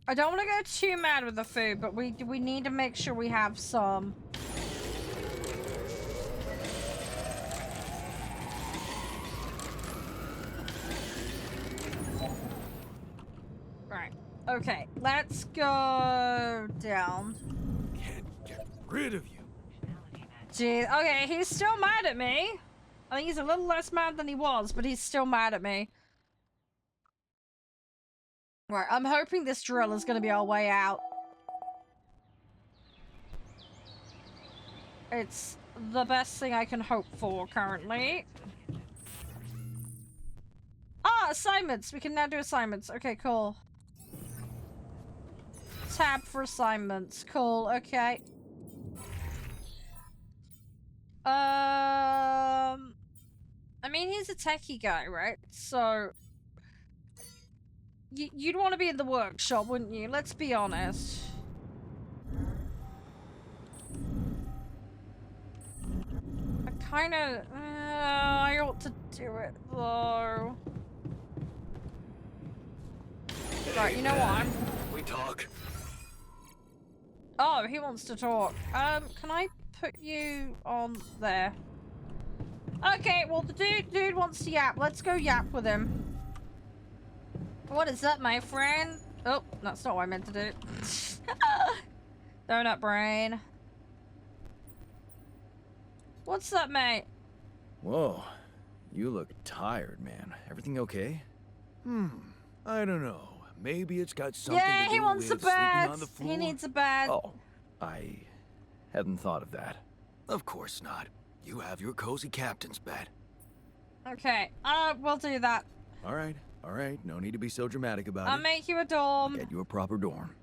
I don't want to go too mad with the food, but we need to make sure we have some. Right. Okay, let's go down. Can't get rid of you. Jeez. Okay, he's still mad at me. I think he's a little less mad than he was, but he's still mad at me. Right, I'm hoping this drill is going to be our way out. It's the best thing I can hope for currently. Ah, assignments! We can now do assignments. Okay, cool. Tab for assignments. Cool, okay. I mean, he's a techie guy, right? So... You'd want to be in the workshop, wouldn't you? Let's be honest. kind of... I ought to do it, though. Right, you know what? We talk. Oh, he wants to talk. Can I put you on there? Okay, well, the dude wants to yap. Let's go yap with him. What is that, my friend? Oh, that's not what I meant to do. Donut brain. What's up, mate? Whoa, you look tired, man. Everything okay? I don't know. Maybe it's got something Yeah, to he do wants with a sleeping bed. on the floor. He needs a bed. Oh, I hadn't thought of that. Of course not. You have your cozy captain's bed. Okay, we'll do that. All right. No need to be so dramatic about I'll it. make you a dorm. Get you a proper dorm.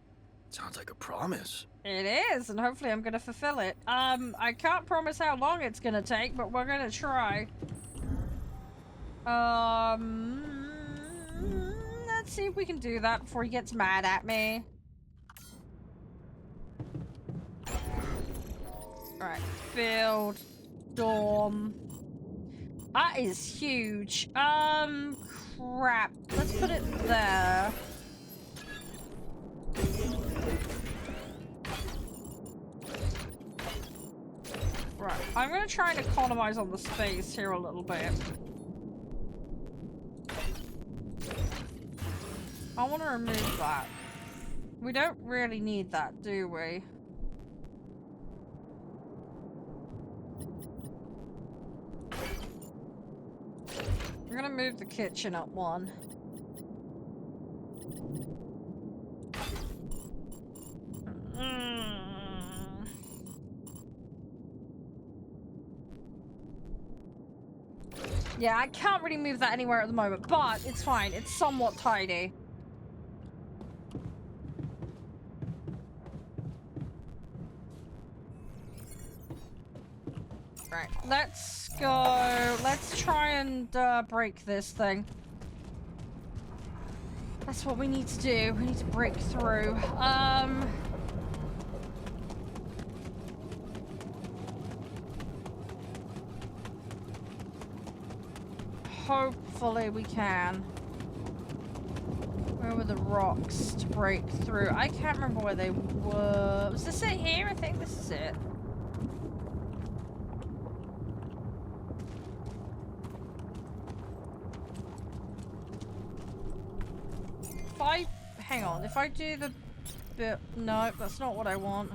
Sounds like a promise. It is, and hopefully I'm gonna fulfill it. I can't promise how long it's gonna take, but we're gonna try. Let's see if we can do that before he gets mad at me. Right, build, dorm. That is huge. Crap. Let's put it there. Right, I'm gonna try and economize on the space here a little bit. I want to remove that. We don't really need that, do we? I'm gonna move the kitchen up one. Yeah, I can't really move that anywhere at the moment, but it's fine. It's somewhat tidy. Right, let's go. Let's try and break this thing. That's what we need to do. We need to break through. Hopefully we can. Where were the rocks to break through? I can't remember where they were. Was this it here? I think this is it. Hang on, if I do the bit... No, that's not what I want.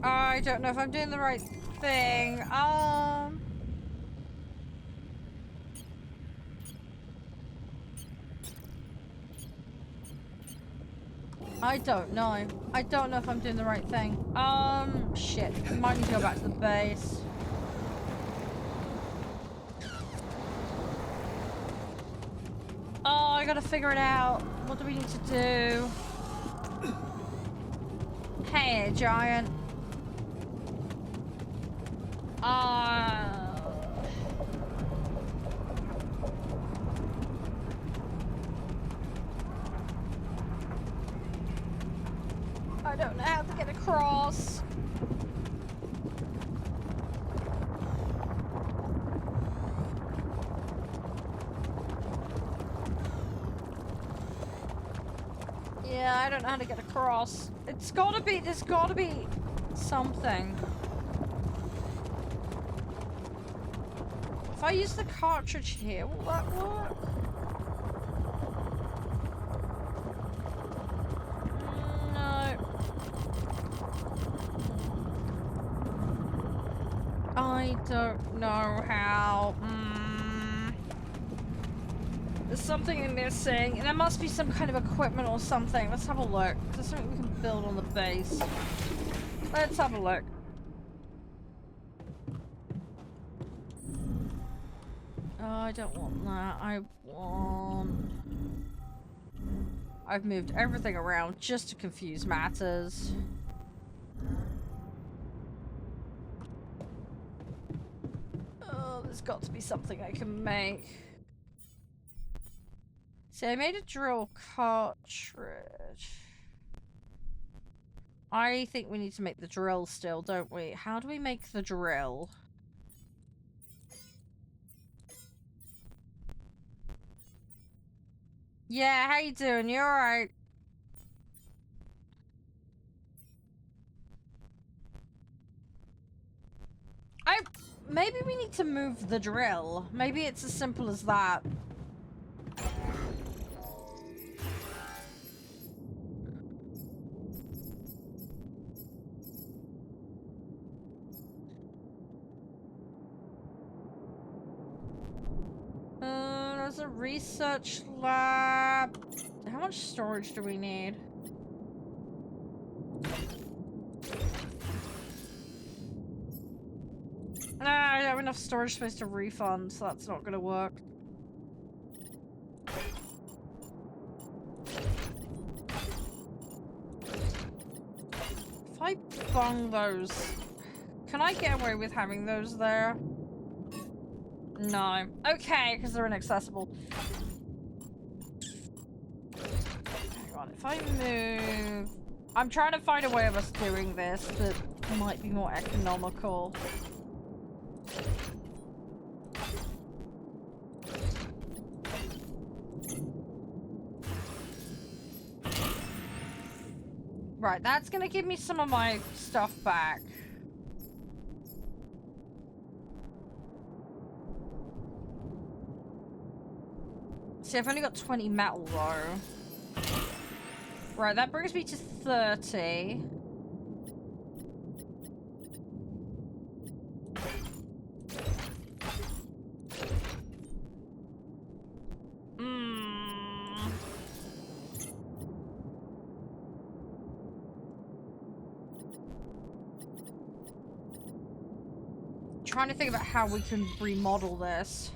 I don't know if I'm doing the right thing. I don't know. I don't know if I'm doing the right thing. Shit. I might need to go back to the base. Oh, I gotta figure it out. What do we need to do? Hey, giant. I don't know how to get across. Yeah, I don't know how to get across. There's gotta be something. If I use the cartridge here, will that work? No. I don't know how. There's something missing. There must be some kind of equipment or something. Let's have a look. There's something we can build on the base. Let's have a look. Oh, I don't want that. I've moved everything around just to confuse matters. Oh, there's got to be something I can make. See, I made a drill cartridge. I think we need to make the drill still, don't we? How do we make the drill? Yeah, how you doing? You alright? Maybe we need to move the drill. Maybe it's as simple as that. There's a research lab. How much storage do we need? I don't have enough storage space to refund, so that's not gonna work. If I bung those, can I get away with having those there? No. Okay, because they're inaccessible. Hang on, if I move... I'm trying to find a way of us doing this that might be more economical. Right, that's gonna give me some of my stuff back. See, I've only got 20 metal though. Right, that brings me to 30. Trying to think about how we can remodel this.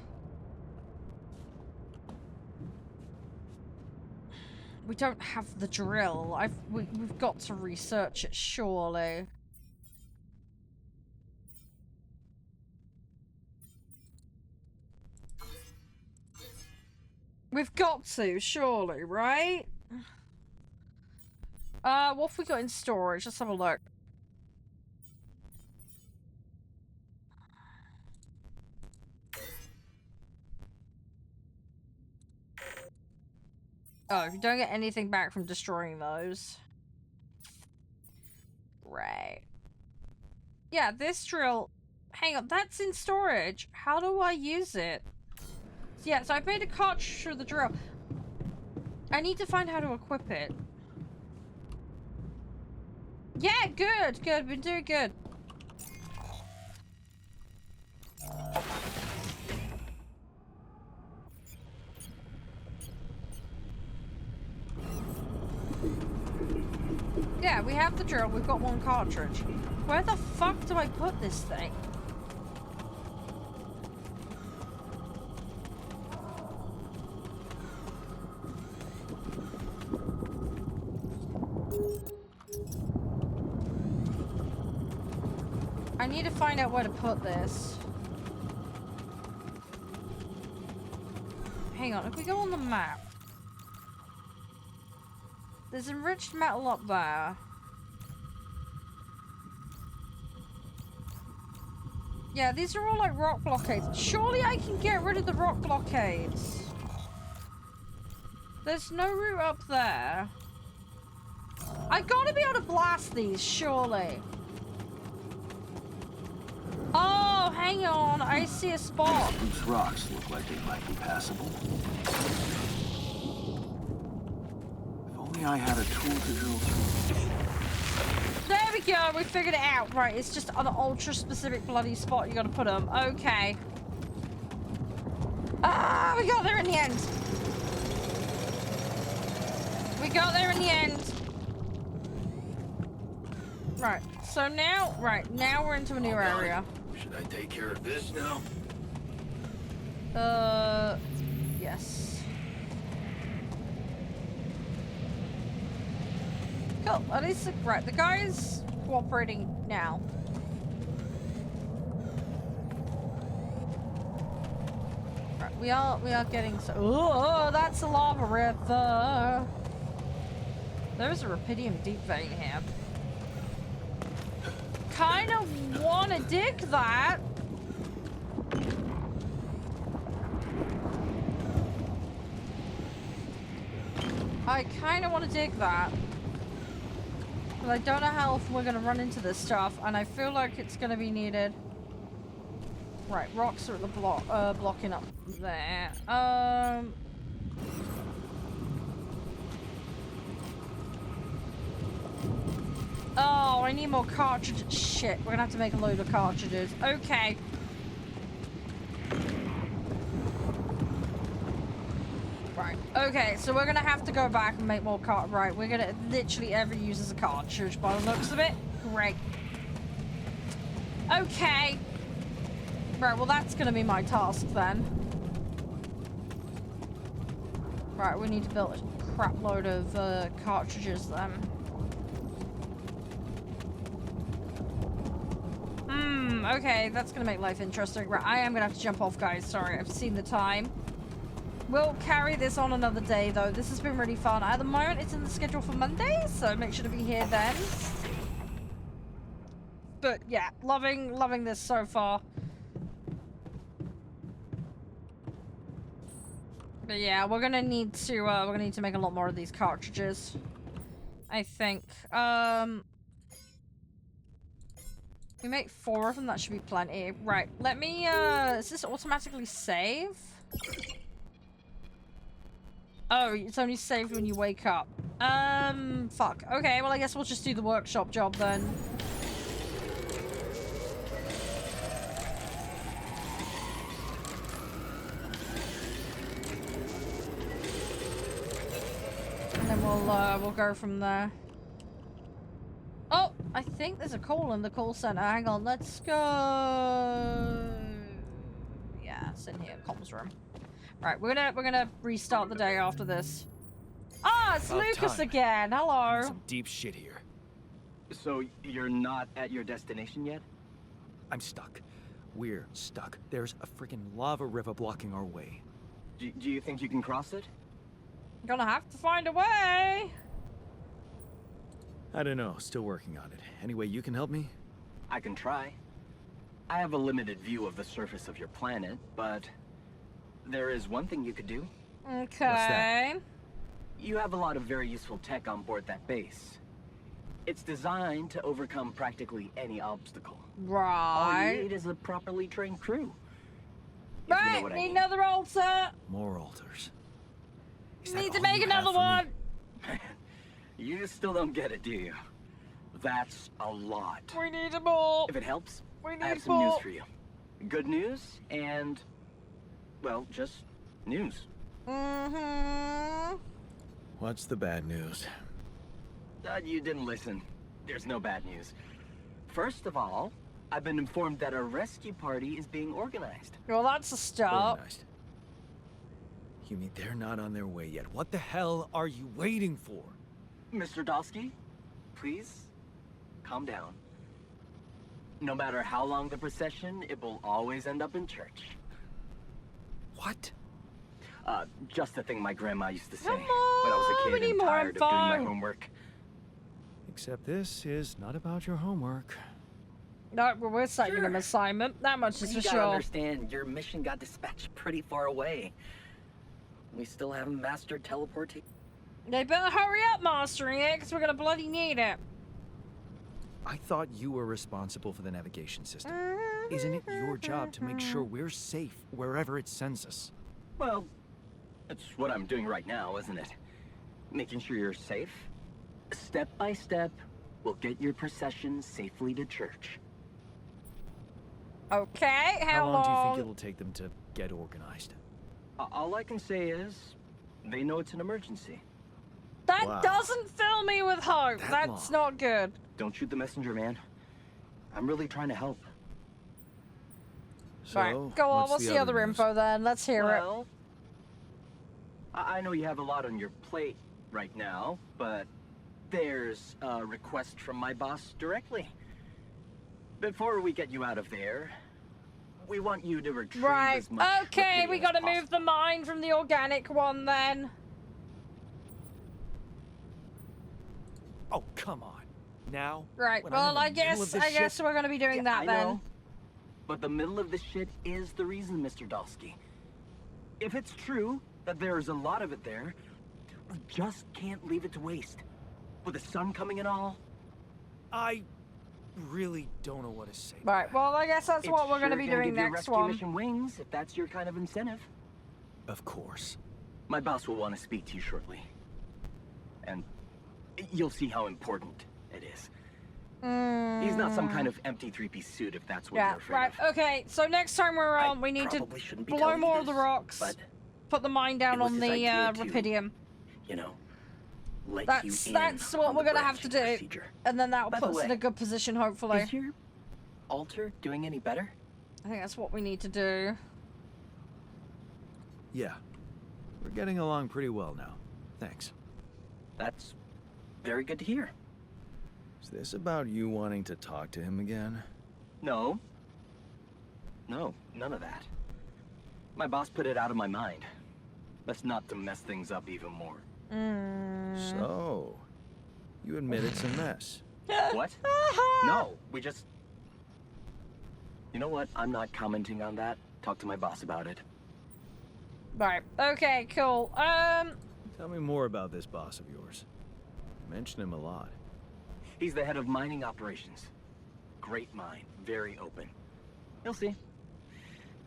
We don't have the drill. We've got to research it, surely. We've got to, surely, right? What have we got in storage? Let's have a look. Oh, you don't get anything back from destroying those. Right. Yeah, this drill... Hang on, that's in storage. How do I use it? Yeah, so I've made a cartridge for the drill. I need to find how to equip it. Yeah, good, good. Been doing good. Yeah, we have the drill. We've got one cartridge. Where the fuck do I put this thing? I need to find out where to put this. Hang on, if we go on the map... There's enriched metal up there. Yeah, these are all like rock blockades. Surely I can get rid of the rock blockades. There's no route up there. I gotta be able to blast these, surely. Oh, hang on. I see a spot. These rocks look like they might be passable. I had a tool to drill through. There we go, we figured it out. Right, it's just an ultra specific bloody spot you gotta put them. Okay. Ah, we got there in the end. We got there in the end. Right, so now, now we're into a new area. Should I take care of this now? Yes. Cool. At least, right, the guy's cooperating now. Right, we are getting so. Oh, that's a lava river. There's a rubidium deep vein here. Kind of want to dig that. I kind of want to dig that. But I don't know how often we're going to run into this stuff, and I feel like it's going to be needed. Right, rocks are at the blocking up there. Oh, I need more cartridges. Shit, we're gonna have to make a load of cartridges. Okay. Right, okay, so we're gonna have to go back and make more right, we're gonna literally ever use as a cartridge by the looks of it. Great. Okay. Right, well that's gonna be my task then. Right, we need to build a crap load of cartridges then. Okay, that's gonna make life interesting. Right, I am gonna have to jump off, guys. Sorry, I've seen the time. We'll carry this on another day, though. This has been really fun. At the moment, it's in the schedule for Monday, so make sure to be here then. But yeah, loving this so far. But yeah, we're gonna need to make a lot more of these cartridges, I think. We make 4 of them, that should be plenty. Right, let me, does this automatically save? Oh, it's only saved when you wake up. Fuck. Okay, well I guess we'll just do the workshop job then. And then we'll go from there. Oh, I think there's a call in the call center. Hang on, let's go. Yeah, it's in here, comms room. Right, we're gonna restart the day after this. Ah, it's Lucas again. Hello. Some deep shit here. So you're not at your destination yet? I'm stuck. We're stuck. There's a freaking lava river blocking our way. Do you think you can cross it? Gonna have to find a way. I don't know. Still working on it. Anyway, you can help me? I can try. I have a limited view of the surface of your planet, but there is one thing you could do. Okay. What's that? You have a lot of very useful tech on board that base. It's designed to overcome practically any obstacle. All you Right. need is a properly trained crew. If you know Right, what I need mean. another altar. More altars. Is that Need to all make you have another for me? one. You still don't get it, do you? That's a lot. We need more. If it helps, We I have need some news more. for you. Good news and, well, just news. Mm-hmm. What's the bad news? You didn't listen. There's no bad news. First of all, I've been informed that a rescue party is being organized. Well, that's a start. Organized. You mean they're not on their way yet? What the hell are you waiting for? Mr. Dosky, please, calm down. No matter how long the procession, it will always end up in church. What? Just a thing my grandma used to say Come when I was a on, we kid need and more tired of doing my info. homework. Except this is not about your homework. No, but we're setting Sure. an assignment. That much is You for gotta sure. understand, your mission got dispatched pretty far away. We still haven't mastered teleportation. They better hurry up mastering it, because we're gonna bloody need it. I thought you were responsible for the navigation system. Isn't it your job to make sure we're safe wherever it sends us? Well, that's what I'm doing right now, isn't it? Making sure you're safe. Step by step, we'll get your procession safely to church. Okay, How long do you think it'll take them to get organized? All I can say is, they know it's an emergency. That Wow. doesn't fill me with hope. That That's long. not good. Don't shoot the messenger, man. I'm really trying to help. So, Right, go on. What's the other news? info then? Let's hear it. Well, I know you have a lot on your plate right now, but there's a request from my boss directly. Before we get you out of there, we want you to retrieve as much Okay, we Rapidium gotta as move the possible. mine from the organic one then. Oh, come on. Now? Right, when I'm well, in the I middle of guess this shit? we're gonna be doing Yeah, that I then. know. But the middle of this shit is the reason, Mr. Dalsky. If it's true that there's a lot of it there, we just can't leave it to waste. With the sun coming and all. I really don't know what to say. to Right, that. well, I guess that's It's what we're gonna sure be gonna doing give your next rescue one. mission wings, if that's your kind of incentive. Of course. My boss will want to speak to you shortly. And you'll see how important it is. He's not some kind of empty three-piece suit, if that's what Yeah, you're afraid right, of. okay, so next time we're I on, we need to probably shouldn't be blow telling you more of the this, rocks, but put the mine down it was on his the idea to, Rapidium. you know, let That's you that's in what on we're the gonna have to do, branching procedure. and then that'll By put the us in way, a good position, hopefully. Is your altar doing any better? I think that's what we need to do. Yeah. We're getting along pretty well now. Thanks. That's very good to hear. Is this about you wanting to talk to him again? No. No, none of that. My boss put it out of my mind. That's not to mess things up even more. So, you admit it's a mess. What? No, we just... You know what? I'm not commenting on that. Talk to my boss about it. Right, okay, cool. Tell me more about this boss of yours. You mention him a lot. He's the head of mining operations. Great mind, very open. You'll see.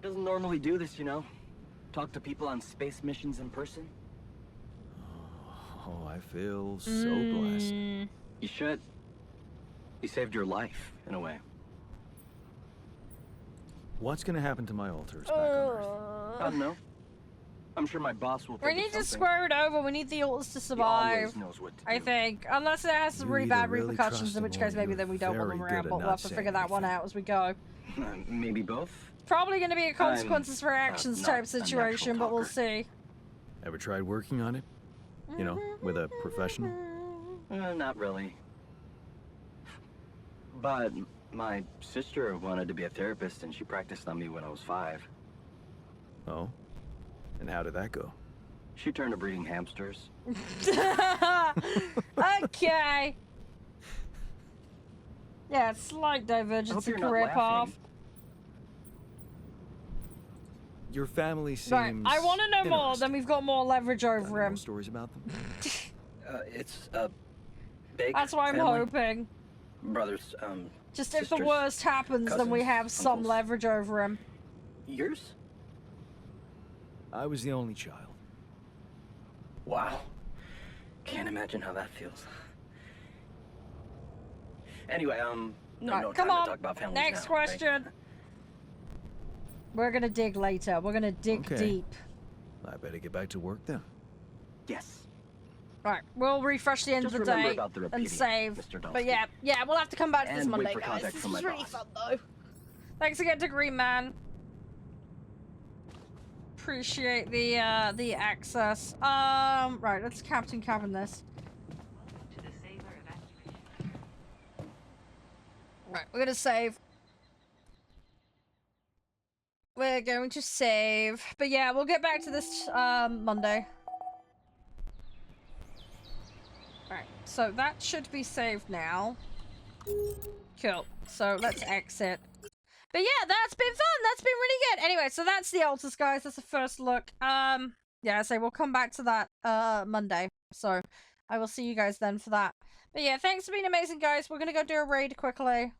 Doesn't normally do this, you know. Talk to people on space missions in person. Oh, I feel so blessed. You should. He saved your life, in a way. What's gonna happen to my altars back on Earth? I don't know. I'm sure my boss will We think of need to something. square it over. We need the altars to He survive. always knows what to do. I think. Unless it has some You really either bad really repercussions, trust in him which or case maybe you're then we don't want them very around, good but at we'll have not to saying figure that one anything. out as we go. Maybe both? Probably going to be a consequences for actions not type a natural situation, but we'll talker. see. Ever tried working on it? You know, with a professional? Not really. But my sister wanted to be a therapist, and she practiced on me when I was 5. Oh? And how did that go? She turned to breeding hamsters. Okay. Yeah, slight divergence in you're not career laughing. path. Your family seems Right, I want to know more, interesting. then we've got more leverage Got over any more him. stories about them? It's a big That's why I'm family. hoping. Brothers, Just if the sisters, worst happens, then we cousins, have some uncles. leverage over him. Yours? I was the only child. Wow. Can't imagine how that feels. Anyway, no Right, come time on. to talk about families Next now, right? question. We're gonna dig later. We're gonna dig Okay. deep. I better get back to work then. Yes. Right, we'll refresh the end Just of the remember day about the and Rapidium, save. Mr. But Dulski. yeah, we'll have to come back to this And wait Monday, for guys. contact This from was my really boss. fun, though. Thanks again to Green Man. Appreciate the access. Right, let's Captain Cabin this. Right, we're gonna save. We're going to save. But yeah, we'll get back to this Monday. Right, so that should be saved now. Cool. So let's exit. But yeah, that's been fun. That's been really good. Anyway, so that's the altars, guys. That's the first look. Yeah, so we'll come back to that Monday. So I will see you guys then for that. But yeah, thanks for being amazing, guys. We're gonna go do a raid quickly.